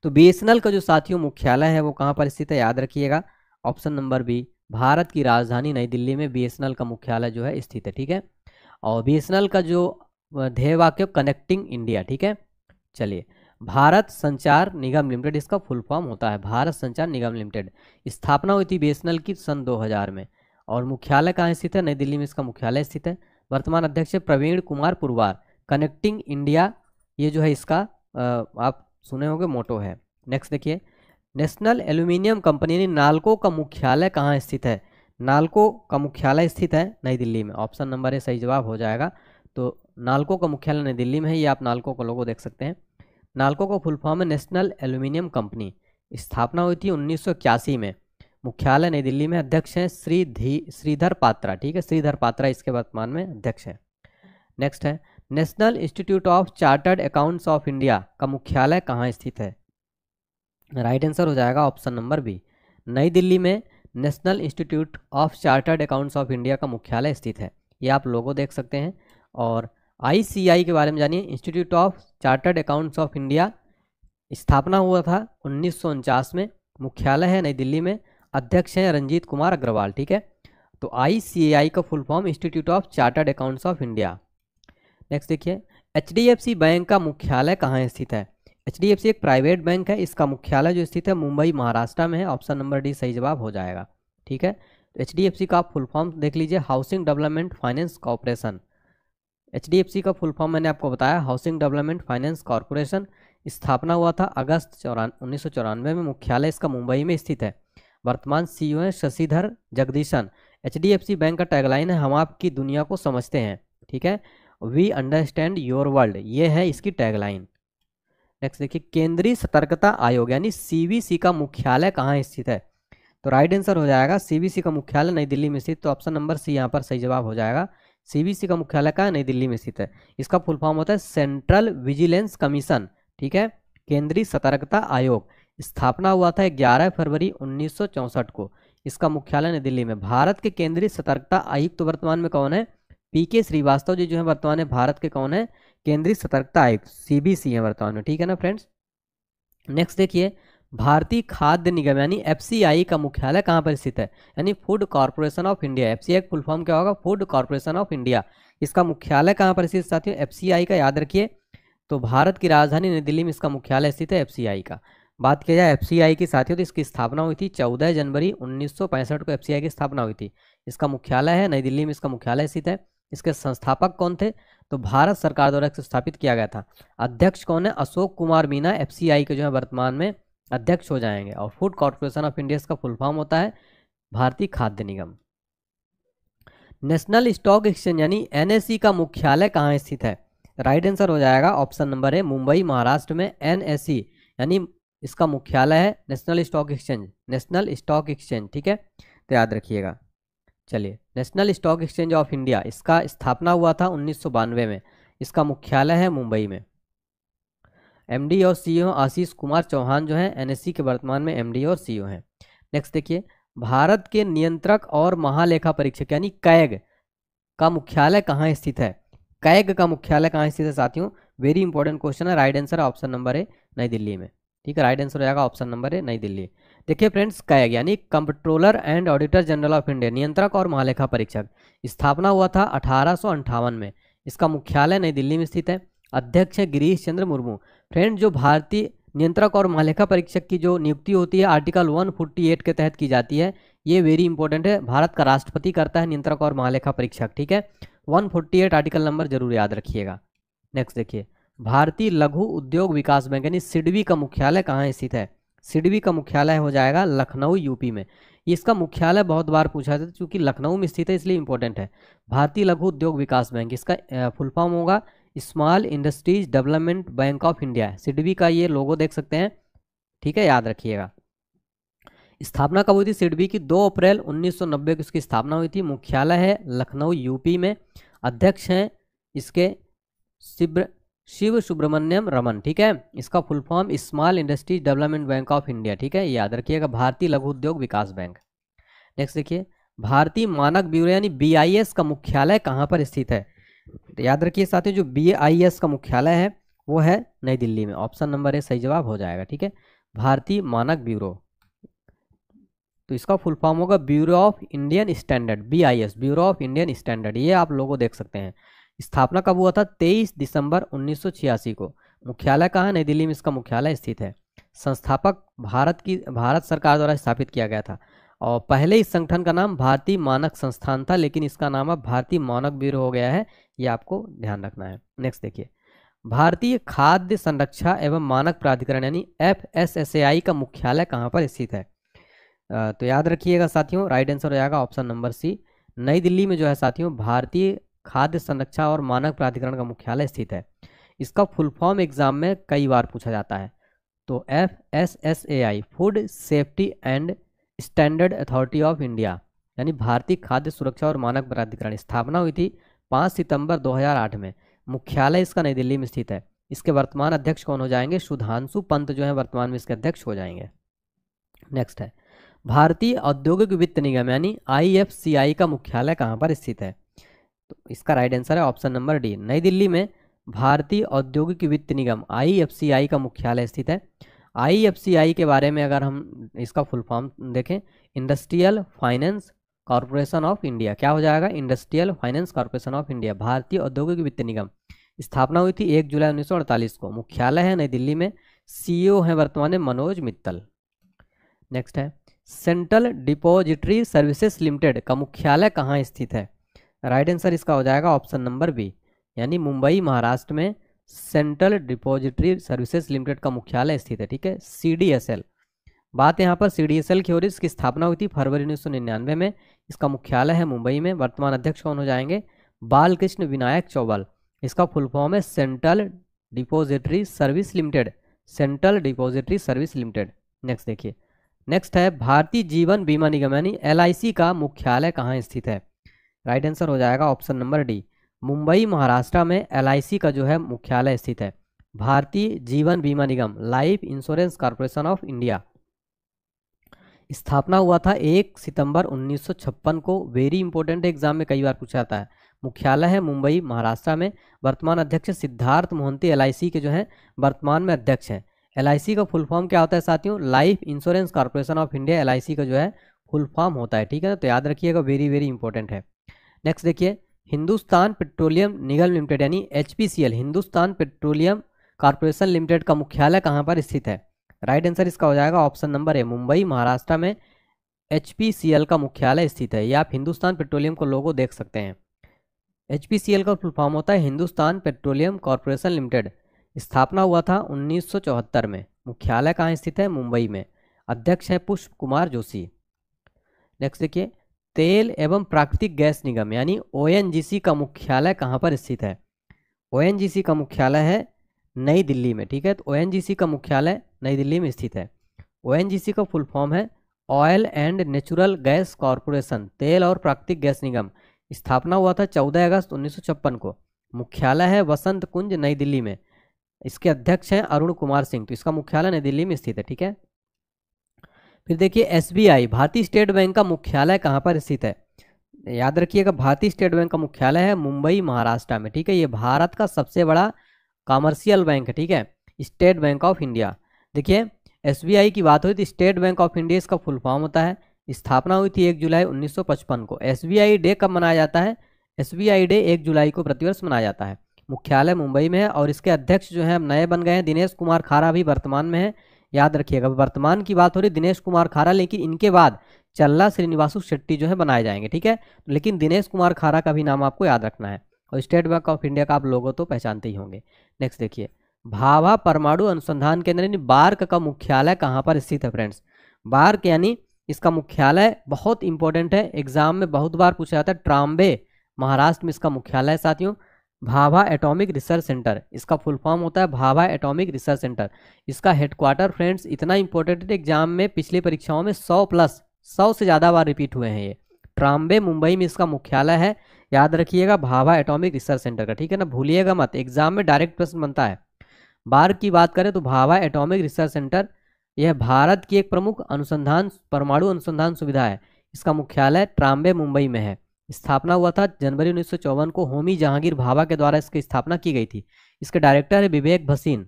तो बीएसएनएल का जो साथियों मुख्यालय है वो कहाँ पर स्थित है, याद रखिएगा। ऑप्शन नंबर बी, भारत की राजधानी नई दिल्ली में बीएसएनएल का मुख्यालय जो है स्थित है। ठीक है, और बीएसएनएल का जो ध्येय वाक्य कनेक्टिंग इंडिया। ठीक है, चलिए। भारत संचार निगम लिमिटेड इसका फुल फॉर्म होता है, भारत संचार निगम लिमिटेड। स्थापना हुई थी बीएसएनएल की सन 2000 में, और मुख्यालय कहाँ स्थित है? नई दिल्ली में इसका मुख्यालय स्थित है। वर्तमान अध्यक्ष प्रवीण कुमार पुरवार। कनेक्टिंग इंडिया, ये जो है इसका आप सुने होंगे मोटो है। नेक्स्ट देखिए, नेशनल एल्यूमिनियम कंपनी यानी नाल्को का मुख्यालय कहाँ स्थित है? नाल्को का मुख्यालय स्थित है नई दिल्ली में। ऑप्शन नंबर ए सही जवाब हो जाएगा। तो नाल्को का मुख्यालय नई दिल्ली में है, ये आप नाल्को का लोगो देख सकते हैं। नाल्को का फुल फॉर्म है नेशनल एल्यूमिनियम कंपनी। स्थापना हुई थी 1981 में। मुख्यालय नई दिल्ली में। अध्यक्ष हैं श्रीधर पात्रा। ठीक है, श्रीधर पात्रा इसके वर्तमान में अध्यक्ष है। नेक्स्ट है, national institute of chartered accounts of India का मुख्यालय कहाँ स्थित है? राइट आंसर हो जाएगा ऑप्शन नंबर बी, नई दिल्ली में national institute of chartered accounts of India का मुख्यालय स्थित है। ये आप लोगो देख सकते हैं। और आईसीआई के बारे में जानिए, institute of chartered accounts of India. स्थापना हुआ था 1949 में। मुख्यालय है नई दिल्ली में। अध्यक्ष हैं रंजीत कुमार अग्रवाल। ठीक है, तो आईसीआई का full form institute of chartered accounts of India. Next देखिए, एचडीएफसी बैंक का मुख्यालय कहाँ स्थित है? एचडीएफसी एक प्राइवेट बैंक है, इसका मुख्यालय जो स्थित है मुंबई महाराष्ट्र में है। ऑप्शन नंबर डी सही जवाब हो जाएगा। ठीक है, तो एचडीएफसी का आप फुल फॉर्म देख लीजिए, housing development finance corporation. HDFC का फुल फॉर्म मैंने आपको बताया, हाउसिंग डेवलपमेंट फाइनेंस कॉर्पोरेशन। स्थापना हुआ था अगस्त 1994 में। मुख्यालय इसका मुंबई में स्थित है। वर्तमान सीईओ है शशिधर जगदीशन। एचडीएफसी बैंक का टैगलाइन है, हम आपकी दुनिया को समझते हैं। ठीक है, वी अंडरस्टैंड योर वर्ल्ड, ये है इसकी टैगलाइन। नेक्स्ट देखिए, केंद्रीय सतर्कता आयोग यानी सीवीसी का मुख्यालय कहाँ स्थित है? तो राइट आंसर हो जाएगा, सीवीसी का मुख्यालय नई दिल्ली में स्थित। तो ऑप्शन नंबर सी यहाँ पर सही जवाब हो जाएगा। सीवीसी का मुख्यालय कहाँ? नई दिल्ली में स्थित है। इसका फुल फॉर्म होता है सेंट्रल विजिलेंस कमीशन। ठीक है, केंद्रीय सतर्कता आयोग। स्थापना हुआ था 11 फरवरी 1964 को। इसका मुख्यालय नई दिल्ली में। भारत के केंद्रीय सतर्कता आयुक्त तो वर्तमान में कौन है? पीके श्रीवास्तव जी जो है वर्तमान में भारत के कौन है? केंद्रीय सतर्कता आयुक्त, सीबीसी है वर्तमान में। ठीक है ना फ्रेंड्स। नेक्स्ट देखिए, भारतीय खाद्य निगम यानी एफसीआई का मुख्यालय कहाँ पर स्थित है? यानी food corporation of India. FCI का फुल फॉर्म क्या होगा? Food corporation of India. इसका मुख्यालय कहाँ पर स्थित साथियों? एफसीआई का याद रखिए। तो भारत की राजधानी नई दिल्ली में इसका मुख्यालय स्थित है एफसीआई का। बात किया जाए एफसीआई की साथियों, तो इसकी स्थापना हुई थी 14 जनवरी 1965 को। एफसीआई की स्थापना हुई थी। इसका मुख्यालय है नई दिल्ली में, इसका मुख्यालय स्थित है। इसके संस्थापक कौन थे? तो भारत सरकार द्वारा स्थापित किया गया था। अध्यक्ष कौन है? अशोक कुमार मीना एफसीआई के जो है वर्तमान में अध्यक्ष हो जाएंगे। और फूड कॉर्पोरेशन ऑफ इंडिया का फुल फॉर्म होता है भारतीय खाद्य निगम। नेशनल स्टॉक एक्सचेंज यानी एनएसई का मुख्यालय कहाँ स्थित है? राइट आंसर हो जाएगा ऑप्शन नंबर है मुंबई महाराष्ट्र में। एनएसई यानी इसका मुख्यालय है national stock exchange, national stock exchange. ठीक है, तो याद रखिएगा। चलिए, national stock exchange of India, इसका स्थापना हुआ था 1992 में। इसका मुख्यालय है मुंबई में। एमडी और सीईओ आशीष कुमार चौहान जो है एनएसई के वर्तमान में एमडी और सीईओ हैं। नेक्स्ट देखिए, भारत के नियंत्रक और महालेखा परीक्षक यानी कैग का मुख्यालय कहाँ स्थित है? कैग का मुख्यालय कहाँ स्थित है साथियों? वेरी इंपॉर्टेंट क्वेश्चन है। राइट आंसर ऑप्शन नंबर है नई दिल्ली में। ठीक है, राइट आंसर हो जाएगा ऑप्शन नंबर है नई दिल्ली। देखिए फ्रेंड्स, कैग यानी controller and auditor general of India, नियंत्रक और महालेखा परीक्षक। स्थापना हुआ था 1858 में। इसका मुख्यालय नई दिल्ली में स्थित है। अध्यक्ष है गिरीश चंद्र मुर्मू। फ्रेंड, जो भारतीय नियंत्रक और महालेखा परीक्षक की जो नियुक्ति होती है आर्टिकल 148 के तहत की जाती है। ये वेरी इंपॉर्टेंट है। भारत का राष्ट्रपति करता है नियंत्रक और महालेखा परीक्षक। ठीक है, 148 आर्टिकल नंबर जरूर याद रखिएगा। नेक्स्ट देखिए, भारतीय लघु उद्योग विकास बैंक यानी सिडबी का मुख्यालय कहाँ स्थित है? सिडबी का मुख्यालय हो जाएगा लखनऊ यूपी में। इसका मुख्यालय बहुत बार पूछा जाता है, क्योंकि लखनऊ में स्थित है इसलिए इंपॉर्टेंट है। भारतीय लघु उद्योग विकास बैंक, इसका फुल फॉर्म होगा small industries development bank of India. SIDBI का ये लोगो देख सकते हैं। ठीक है, याद रखिएगा। स्थापना कब हुई थी सिडबी की? 2 अप्रैल 1990 को इसकी स्थापना हुई थी। मुख्यालय है लखनऊ यूपी में। अध्यक्ष हैं इसके शिव सुब्रमण्यम रमन, ठीक है। इसका full form small industries development bank of India, ठीक है, याद रखिएगा, भारतीय लघु उद्योग विकास बैंक। नेक्स्ट देखिए, भारतीय मानक ब्यूरो यानी BIS का मुख्यालय कहाँ पर स्थित है? तो याद रखिए साथियों, जो BIS का मुख्यालय है वो है नई दिल्ली में। ऑप्शन नंबर ए सही जवाब हो जाएगा, ठीक है। भारतीय मानक ब्यूरो, तो इसका फुल फॉर्म होगा bureau of Indian standard, BIS, bureau of Indian standard. ये आप लोगों देख सकते हैं। स्थापना कब हुआ था? 23 दिसंबर 1986 को। मुख्यालय कहाँ? नई दिल्ली में इसका मुख्यालय स्थित है। संस्थापक भारत सरकार द्वारा स्थापित किया गया था और पहले इस संगठन का नाम भारतीय मानक संस्थान था, लेकिन इसका नाम अब भारतीय मानक ब्यूरो हो गया है। ये आपको ध्यान रखना है। नेक्स्ट देखिए, भारतीय खाद्य संरक्षा एवं मानक प्राधिकरण यानी FSSAI का मुख्यालय कहाँ पर स्थित है? तो याद रखिएगा साथियों, राइट आंसर हो जाएगा ऑप्शन नंबर सी, नई दिल्ली में जो है साथियों भारतीय खाद्य संरक्षा और मानक प्राधिकरण का मुख्यालय स्थित है। इसका फुल फॉर्म एग्जाम में कई बार पूछा जाता है। तो FSSAI, food safety and standard authority of India, यानी भारतीय खाद्य सुरक्षा और मानक प्राधिकरण। स्थापना हुई थी 5 सितंबर 2008 में। मुख्यालय इसका नई दिल्ली में स्थित है। इसके वर्तमान अध्यक्ष कौन हो जाएंगे? सुधांशु पंत जो है वर्तमान में इसके अध्यक्ष हो जाएंगे। नेक्स्ट है, भारतीय औद्योगिक वित्त निगम यानी IFCI का मुख्यालय कहाँ पर स्थित है? तो इसका राइट आंसर है ऑप्शन नंबर डी, नई दिल्ली में भारतीय औद्योगिक वित्त निगम IFCI का मुख्यालय स्थित है। IFCI के बारे में अगर हम इसका फुल फॉर्म देखें, industrial finance corporation of India, क्या हो जाएगा? Industrial finance corporation of India, भारतीय औद्योगिक वित्त निगम। स्थापना हुई थी 1 जुलाई 1948 को। मुख्यालय है नई दिल्ली में। CEO है वर्तमान में मनोज मित्तल। नेक्स्ट है, सेंट्रल डिपॉजिटरी सर्विसेज लिमिटेड का मुख्यालय कहाँ स्थित है? राइट आंसर इसका हो जाएगा ऑप्शन नंबर बी, यानी मुंबई महाराष्ट्र में सेंट्रल डिपॉजिटरी सर्विसेज लिमिटेड का मुख्यालय स्थित है, ठीक है, CDSL। बात यहाँ पर CDSL की हो रही है। इसकी स्थापना हुई थी फरवरी 1999 में। इसका मुख्यालय है मुंबई में। वर्तमान अध्यक्ष कौन हो जाएंगे? बालकृष्ण विनायक चौबल। इसका फुल फॉर्म है central depository service limited, central depository service limited. Next देखिए, नेक्स्ट है भारतीय जीवन बीमा निगम यानी LIC का मुख्यालय कहाँ स्थित है? राइट आंसर हो जाएगा option number D, Mumbai Maharashtra में LIC का जो है मुख्यालय स्थित है। Bharatiya Jeevan Bima Nigam, Life Insurance Corporation of India. स्थापना हुआ था 1 सितंबर 1956 को। वेरी इंपॉर्टेंट एग्जाम में कई बार पूछा जाता है। मुख्यालय है मुंबई महाराष्ट्र में। वर्तमान अध्यक्ष सिद्धार्थ मोहंती LIC के जो है वर्तमान में अध्यक्ष हैं। LIC का फुल फॉर्म क्या होता है साथियों? Life Insurance Corporation of India LIC का जो है फुल फॉर्म होता है, ठीक है ना, तो याद रखिएगा, वेरी वेरी इंपॉर्टेंट है। नेक्स्ट देखिए, हिंदुस्तान पेट्रोलियम निगम लिमिटेड यानी HPCL, Hindustan petroleum corporation limited का मुख्यालय कहाँ पर स्थित है? राइट आंसर इसका हो जाएगा option number A, Mumbai Maharashtra में HPCL का मुख्यालय स्थित है। ये आप हिंदुस्तान पेट्रोलियम को लोगो देख सकते हैं। HPCL का फुल फॉर्म होता है हिंदुस्तान पेट्रोलियम कॉर्पोरेशन लिमिटेड। स्थापना हुआ था 1974 में। मुख्यालय कहाँ स्थित है? मुंबई में। अध्यक्ष है पुष्प कुमार जोशी। नेक्स्ट देखिए, तेल एवं प्राकृतिक गैस निगम यानी ONGC का मुख्यालय कहाँ पर स्थित है? ONGC का मुख्यालय है नई दिल्ली में, ठीक है, तो ONGC का मुख्यालय नई दिल्ली में स्थित है। ONGC का फुल फॉर्म है oil and natural gas corporation, तेल और प्राकृतिक गैस निगम। स्थापना हुआ था 14 अगस्त 1956 को। मुख्यालय है वसंत कुंज नई दिल्ली में। इसके अध्यक्ष हैं अरुण कुमार सिंह, तो इसका मुख्यालय नई दिल्ली में स्थित है, ठीक है। फिर देखिए SBI, भारतीय स्टेट बैंक का मुख्यालय कहाँ पर स्थित है? याद रखिएगा, भारतीय स्टेट बैंक का मुख्यालय है मुंबई महाराष्ट्र में, ठीक है। ये भारत का सबसे बड़ा कॉमर्शियल बैंक है, ठीक है, स्टेट बैंक ऑफ इंडिया। देखिए SBI की बात हुई तो स्टेट बैंक ऑफ इंडिया इसका फुल फॉर्म होता है। स्थापना हुई थी 1 जुलाई 1955 को। SBI डे कब मनाया जाता है? SBI डे 1 जुलाई को प्रतिवर्ष मनाया जाता है। मुख्यालय मुंबई में है और इसके अध्यक्ष जो है अब नए बन गए हैं, दिनेश कुमार खारा भी वर्तमान में है। याद रखिएगा, वर्तमान की बात हो रही दिनेश कुमार खारा, लेकिन इनके बाद चल्ला श्रीनिवासु शेट्टी जो है बनाए जाएंगे, ठीक है। लेकिन दिनेश कुमार खारा का भी नाम आपको याद रखना है। और स्टेट बैंक ऑफ इंडिया का आप लोगों तो पहचानते ही होंगे। नेक्स्ट देखिए, भाभा परमाणु अनुसंधान केंद्र यानी बार्क का मुख्यालय कहाँ पर स्थित है फ्रेंड्स? बार्क यानी इसका मुख्यालय बहुत इंपॉर्टेंट है, एग्जाम में बहुत बार पूछा जाता है। ट्राम्बे महाराष्ट्र में इसका मुख्यालय है साथियों। भाभा एटॉमिक रिसर्च सेंटर, इसका फुल फॉर्म होता है भाभा एटॉमिक रिसर्च सेंटर। इसका हेडक्वार्टर फ्रेंड्स इतना इंपॉर्टेंट एग्जाम में पिछली परीक्षाओं में 100 से ज़्यादा बार रिपीट हुए हैं ये। ट्राम्बे मुंबई में इसका मुख्यालय है, याद रखिएगा भाभा एटॉमिक रिसर्च सेंटर का, ठीक है ना, भूलिएगा मत, एग्जाम में डायरेक्ट प्रश्न बनता है। बार की बात करें तो भाभा एटॉमिक रिसर्च सेंटर यह भारत की एक प्रमुख परमाणु अनुसंधान सुविधा है। इसका मुख्यालय ट्राम्बे मुंबई में है। स्थापना हुआ था जनवरी 1954 को होमी जहांगीर भाभा के द्वारा इसकी स्थापना की गई थी। इसके डायरेक्टर है विवेक भसीन।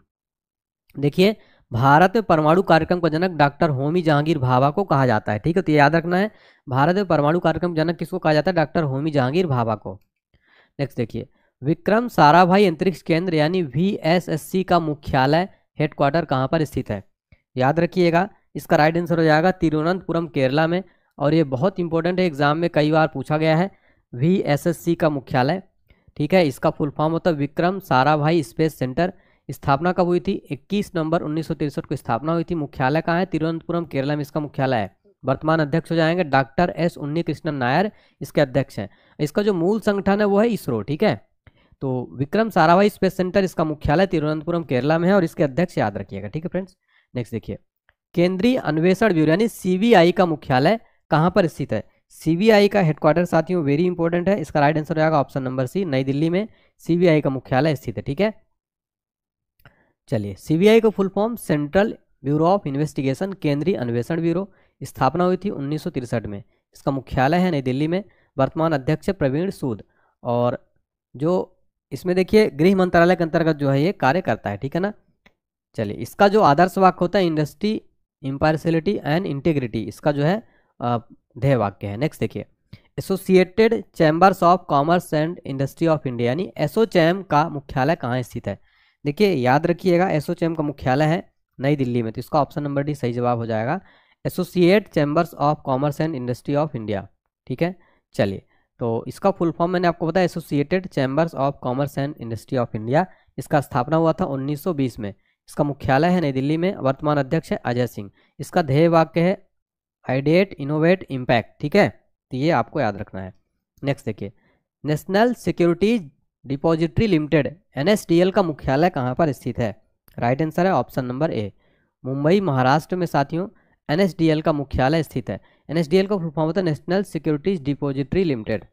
देखिए, भारत में परमाणु कार्यक्रम का जनक डॉक्टर होमी जहांगीर भाभा को कहा जाता है, ठीक है, तो ये याद रखना है, भारत में परमाणु कार्यक्रम जनक किसको कहा जाता है, डॉक्टर होमी जहांगीर भाभा को। नेक्स्ट देखिए, विक्रम साराभाई अंतरिक्ष केंद्र यानी VSSC का मुख्यालय हेडक्वार्टर कहाँ पर स्थित है, याद रखिएगा, इसका राइट आंसर हो जाएगा तिरुवनंतपुरम केरला में। और ये बहुत इंपॉर्टेंट है, एग्जाम में कई बार पूछा गया है, VSSC का मुख्यालय, ठीक है, इसका फुल फॉर्म होता है विक्रम साराभाई स्पेस सेंटर। स्थापना कब हुई थी, 21 नवंबर 1963 को स्थापना हुई थी। मुख्यालय कहाँ है, तिरुवनंतपुरम केरला में इसका मुख्यालय है। वर्तमान अध्यक्ष हो जाएंगे डॉक्टर S उन्नीकृष्णन नायर, इसके अध्यक्ष हैं। इसका जो मूल संगठन है वो है इसरो, ठीक है, तो विक्रम साराभाई स्पेस सेंटर इसका मुख्यालय तिरुवनंतपुरम केरला में है और इसके अध्यक्ष याद रखिएगा, ठीक है फ्रेंड्स। नेक्स्ट देखिए, केंद्रीय अन्वेषण ब्यूरो यानी CBI का मुख्यालय कहाँ पर स्थित है। CBI का हेडक्वार्टर साथियों वेरी इंपॉर्टेंट है, इसका राइट आंसर हो जाएगा ऑप्शन नंबर सी, नई दिल्ली में CBI का मुख्यालय स्थित है, ठीक है। चलिए, CBI का full form central bureau of investigation, केंद्रीय अन्वेषण ब्यूरो। स्थापना हुई थी 1963 में। इसका मुख्यालय है नई दिल्ली में। वर्तमान अध्यक्ष प्रवीण सूद और जो इसमें देखिए गृह मंत्रालय के अंतर्गत जो है ये कार्य करता है, ठीक है ना। चलिए, इसका जो आदर्श वाक्य होता है इंडस्ट्री इम्पार्शियलिटी एंड इंटीग्रिटी, इसका जो है ध्येय वाक्य है। नेक्स्ट देखिए, associated chambers of commerce and industry of India यानी एसोचैम का मुख्यालय कहाँ स्थित है। देखिए, याद रखिएगा एसोचैम का मुख्यालय है नई दिल्ली में, तो इसका ऑप्शन नंबर डी सही जवाब हो जाएगा, associate chambers of commerce and industry of India, ठीक है। चलिए, तो इसका फुल फॉर्म मैंने आपको बताया associated chambers of commerce and industry of India. इसका स्थापना हुआ था 1920 में। इसका मुख्यालय है नई दिल्ली में। वर्तमान अध्यक्ष है अजय सिंह। इसका ध्येय वाक्य है आइडिएट इनोवेट इम्पैक्ट, ठीक है, तो ये आपको याद रखना है। नेक्स्ट देखिए, national securities depository limited NSDL का मुख्यालय कहाँ पर स्थित है। राइट आंसर है option number A, Mumbai Maharashtra में साथियों NSDL का मुख्यालय स्थित है। NSDL का फुल फॉर्म होता है national securities depository limited.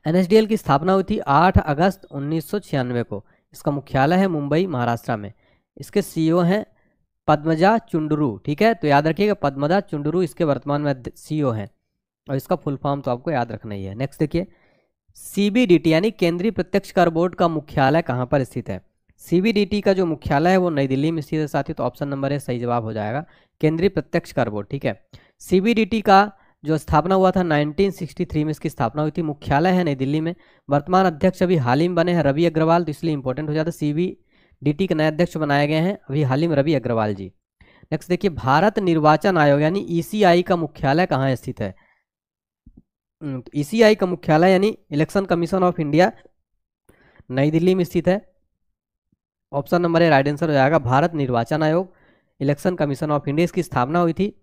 NSDL की स्थापना हुई थी 8 अगस्त 1996 को। इसका मुख्यालय है मुंबई महाराष्ट्र में। इसके CEO हैं पद्मजा चुंडरू, ठीक है, तो याद रखिएगा पद्मजा चुंडरू इसके वर्तमान में CEO हैं और इसका फुल फॉर्म तो आपको याद रखना ही है। नेक्स्ट देखिए, CBDT यानी केंद्रीय प्रत्यक्ष कर बोर्ड का मुख्यालय कहाँ पर स्थित है। CBDT का जो मुख्यालय है वो नई दिल्ली में स्थित है साथियों, तो ऑप्शन नंबर ए सही जवाब हो जाएगा, केंद्रीय प्रत्यक्ष कर बोर्ड, ठीक है। CBDT का जो स्थापना हुआ था 1963 में इसकी स्थापना हुई थी। मुख्यालय है नई दिल्ली में। वर्तमान अध्यक्ष अभी हाल ही में बने हैं रवि अग्रवाल, तो इसलिए इंपॉर्टेंट हो जाता है। CBDT के नए अध्यक्ष बनाए गए हैं अभी हाल ही में रवि अग्रवाल जी। नेक्स्ट देखिए, भारत निर्वाचन आयोग यानी ECI का मुख्यालय कहाँ स्थित है। ECI का मुख्यालय यानी इलेक्शन कमीशन ऑफ इंडिया नई दिल्ली में स्थित है। Option number A right answer हो जाएगा, भारत निर्वाचन आयोग इलेक्शन कमीशन ऑफ इंडिया। इसकी स्थापना हुई थी,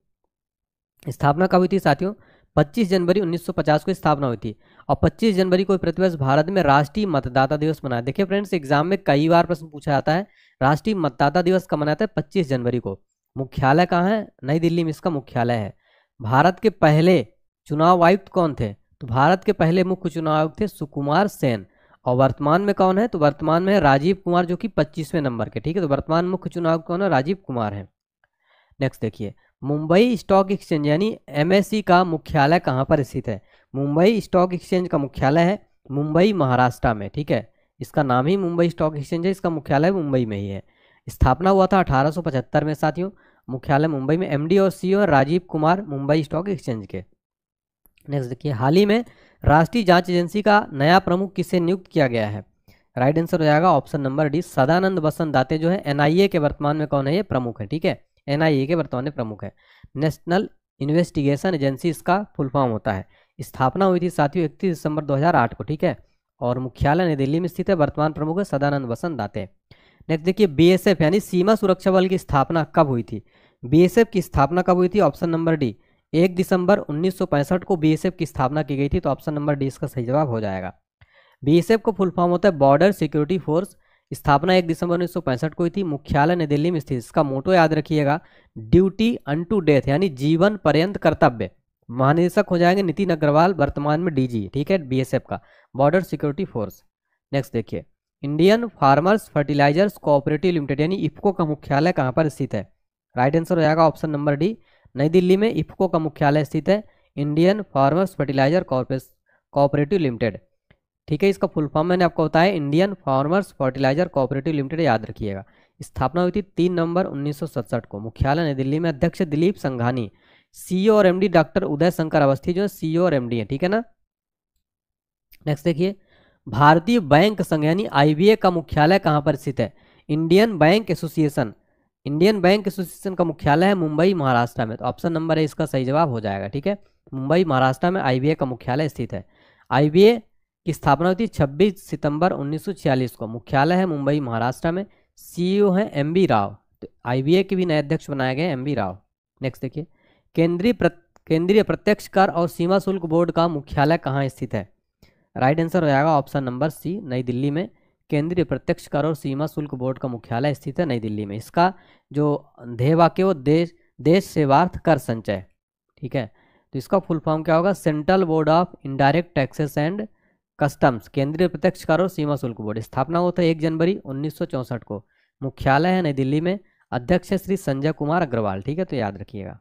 स्थापना कब हुई थी साथियों, 25 जनवरी 1950 को स्थापना हुई थी और 25 जनवरी को प्रतिवर्ष भारत में राष्ट्रीय मतदाता दिवस मनाया। देखिए फ्रेंड्स, एग्जाम में कई बार प्रश्न पूछा जाता है, राष्ट्रीय मतदाता दिवस कब मनाता है, 25 जनवरी को। मुख्यालय कहाँ है, नई दिल्ली में इसका मुख्यालय है। भारत के पहले चुनाव आयुक्त कौन थे, तो भारत के पहले मुख्य चुनाव आयुक्त थे सुकुमार सेन। और वर्तमान में कौन है, तो वर्तमान में राजीव कुमार जो कि 25वें नंबर के, ठीक है, तो वर्तमान मुख्य चुनाव आयुक्त कौन है, राजीव कुमार है। नेक्स्ट देखिए, मुंबई स्टॉक एक्सचेंज यानी MSE का मुख्यालय कहाँ पर स्थित है। मुंबई स्टॉक एक्सचेंज का मुख्यालय है मुंबई महाराष्ट्र में, ठीक है, इसका नाम ही मुंबई स्टॉक एक्सचेंज है, इसका मुख्यालय मुंबई में ही है। स्थापना हुआ था 1875 में साथियों। मुख्यालय मुंबई में। MD और CEO Rajeev Kumar Mumbai stock exchange के। नेक्स्ट देखिए, हाल ही में राष्ट्रीय जांच एजेंसी का नया प्रमुख किसे नियुक्त किया गया है। राइट आंसर हो जाएगा ऑप्शन नंबर डी, सदानंद वसंत दाते जो है NIA के वर्तमान में कौन है, ये प्रमुख है, ठीक है, NIA के वर्तमान में प्रमुख है। नेशनल इन्वेस्टिगेशन एजेंसी इसका फुल फॉर्म होता है। स्थापना हुई थी साथियों 31 दिसंबर 2008 को, ठीक है, और मुख्यालय नई दिल्ली में स्थित है। वर्तमान प्रमुख है सदानंद वसंत दाते। नेक्स्ट देखिए, BSF यानी सीमा सुरक्षा बल की स्थापना कब हुई थी। BSF की स्थापना कब हुई थी, ऑप्शन नंबर डी, 1 दिसंबर 1965 को BSF की स्थापना की गई थी, तो ऑप्शन नंबर डी इसका सही जवाब हो जाएगा। बीएसएफ का फुल फॉर्म होता है बॉर्डर सिक्योरिटी फोर्स। स्थापना 1 दिसंबर 1965 को हुई थी। मुख्यालय नई दिल्ली में स्थित। इसका मोटो याद रखिएगा, ड्यूटी अनटू डेथ, यानी जीवन पर्यंत कर्तव्य। महानिदेशक हो जाएंगे नितिन अग्रवाल, वर्तमान में डीजी, ठीक है, बीएसएफ का बॉर्डर सिक्योरिटी फोर्स। नेक्स्ट देखिए, Indian farmers fertilisers cooperative limited यानी इफ्को का मुख्यालय कहाँ पर स्थित है? राइट आंसर हो जाएगा ऑप्शन नंबर डी, नई दिल्ली में इफ्को का मुख्यालय स्थित है, Indian farmers fertiliser cooperative limited, ठीक है। इसका फुल फॉर्म मैंने आपको बताया, Indian farmers fertiliser cooperative limited, याद रखिएगा। स्थापना हुई थी 3 नवंबर 1967 को। मुख्यालय नई दिल्ली में। अध्यक्ष दिलीप संघानी। सीईओ और एमडी डॉक्टर उदय शंकर अवस्थी जो सीईओ और एमडी है, ठीक है ना। नेक्स्ट देखिए, भारतीय बैंक संघ यानी आईबीए का मुख्यालय कहाँ पर स्थित है? Indian bank association. Indian bank association का मुख्यालय है मुंबई, महाराष्ट्र में। तो ऑप्शन नंबर ए इसका सही जवाब हो जाएगा, ठीक है। मुंबई, महाराष्ट्र में आईबीए का मुख्यालय स्थित है। आईबीए की स्थापना हुई थी 26 सितंबर 1946 को। मुख्यालय है मुंबई, महाराष्ट्र में। सीईओ है एमबी राव। तो आईबीए के भी नए अध्यक्ष बनाए गए एमबी राव। नेक्स्ट देखिए, केंद्रीय प्रत्यक्ष कर और सीमा शुल्क बोर्ड का मुख्यालय कहाँ स्थित है? राइट आंसर हो जाएगा ऑप्शन नंबर सी, नई दिल्ली में। केंद्रीय प्रत्यक्ष कर और सीमा शुल्क बोर्ड का मुख्यालय स्थित है नई दिल्ली में। इसका जो ध्येय वाक्य वो देश सेवार्थ कर संचय, ठीक है। तो इसका फुल फॉर्म क्या होगा? Central board of indirect taxes and customs, केंद्रीय प्रत्यक्ष कर और सीमा शुल्क बोर्ड। स्थापना होता है 1 जनवरी 1964 को। मुख्यालय है नई दिल्ली में। अध्यक्ष है श्री संजय कुमार अग्रवाल, ठीक है, तो याद रखिएगा।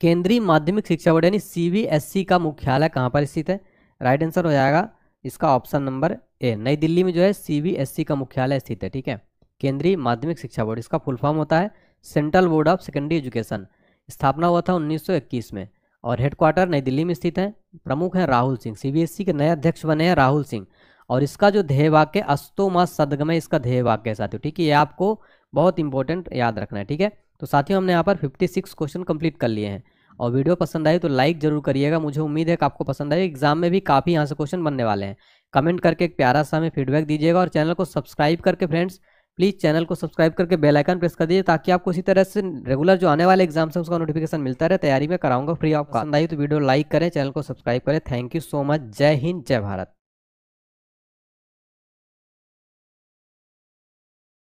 केंद्रीय माध्यमिक शिक्षा बोर्ड यानी सीबीएसई का मुख्यालय कहाँ पर स्थित है? राइट आंसर हो जाएगा इसका ऑप्शन नंबर ए, नई दिल्ली में जो है सीबीएसई का मुख्यालय स्थित है, ठीक है। केंद्रीय माध्यमिक शिक्षा बोर्ड, इसका फुल फॉर्म होता है central board of secondary education. स्थापना हुआ था 1921 में और हेडक्वार्टर नई दिल्ली में स्थित है। प्रमुख हैं राहुल सिंह। सीबीएसई के नए अध्यक्ष बने हैं राहुल सिंह। और इसका जो ध्येय वाक्य अस्तो मा सदगमय, इसका ध्येय वाक्य है साथियों, ठीक है। ये आपको बहुत इंपॉर्टेंट याद रखना है, ठीक है। तो साथियों हमने यहाँ पर 56 क्वेश्चन कंप्लीट कर लिए हैं। और वीडियो पसंद आई तो लाइक जरूर करिएगा। मुझे उम्मीद है कि आपको पसंद आए। एग्जाम में भी काफ़ी यहाँ से क्वेश्चन बनने वाले हैं। कमेंट करके एक प्यारा सा हमें फीडबैक दीजिएगा और चैनल को सब्सक्राइब करके फ्रेंड्स प्लीज़ चैनल को सब्सक्राइब करके बेल आइकन प्रेस कर दीजिए, ताकि आपको इसी तरह से रेगुलर जो आने वाले एग्जाम्स हैं उसका नोटिफिकेशन मिलता रहे। तैयारी में कराऊंगा फ्री ऑफ कॉस्ट। पसंद आई तो वीडियो लाइक करें, चैनल को सब्सक्राइब करें। Thank you so much. जय हिंद, जय भारत।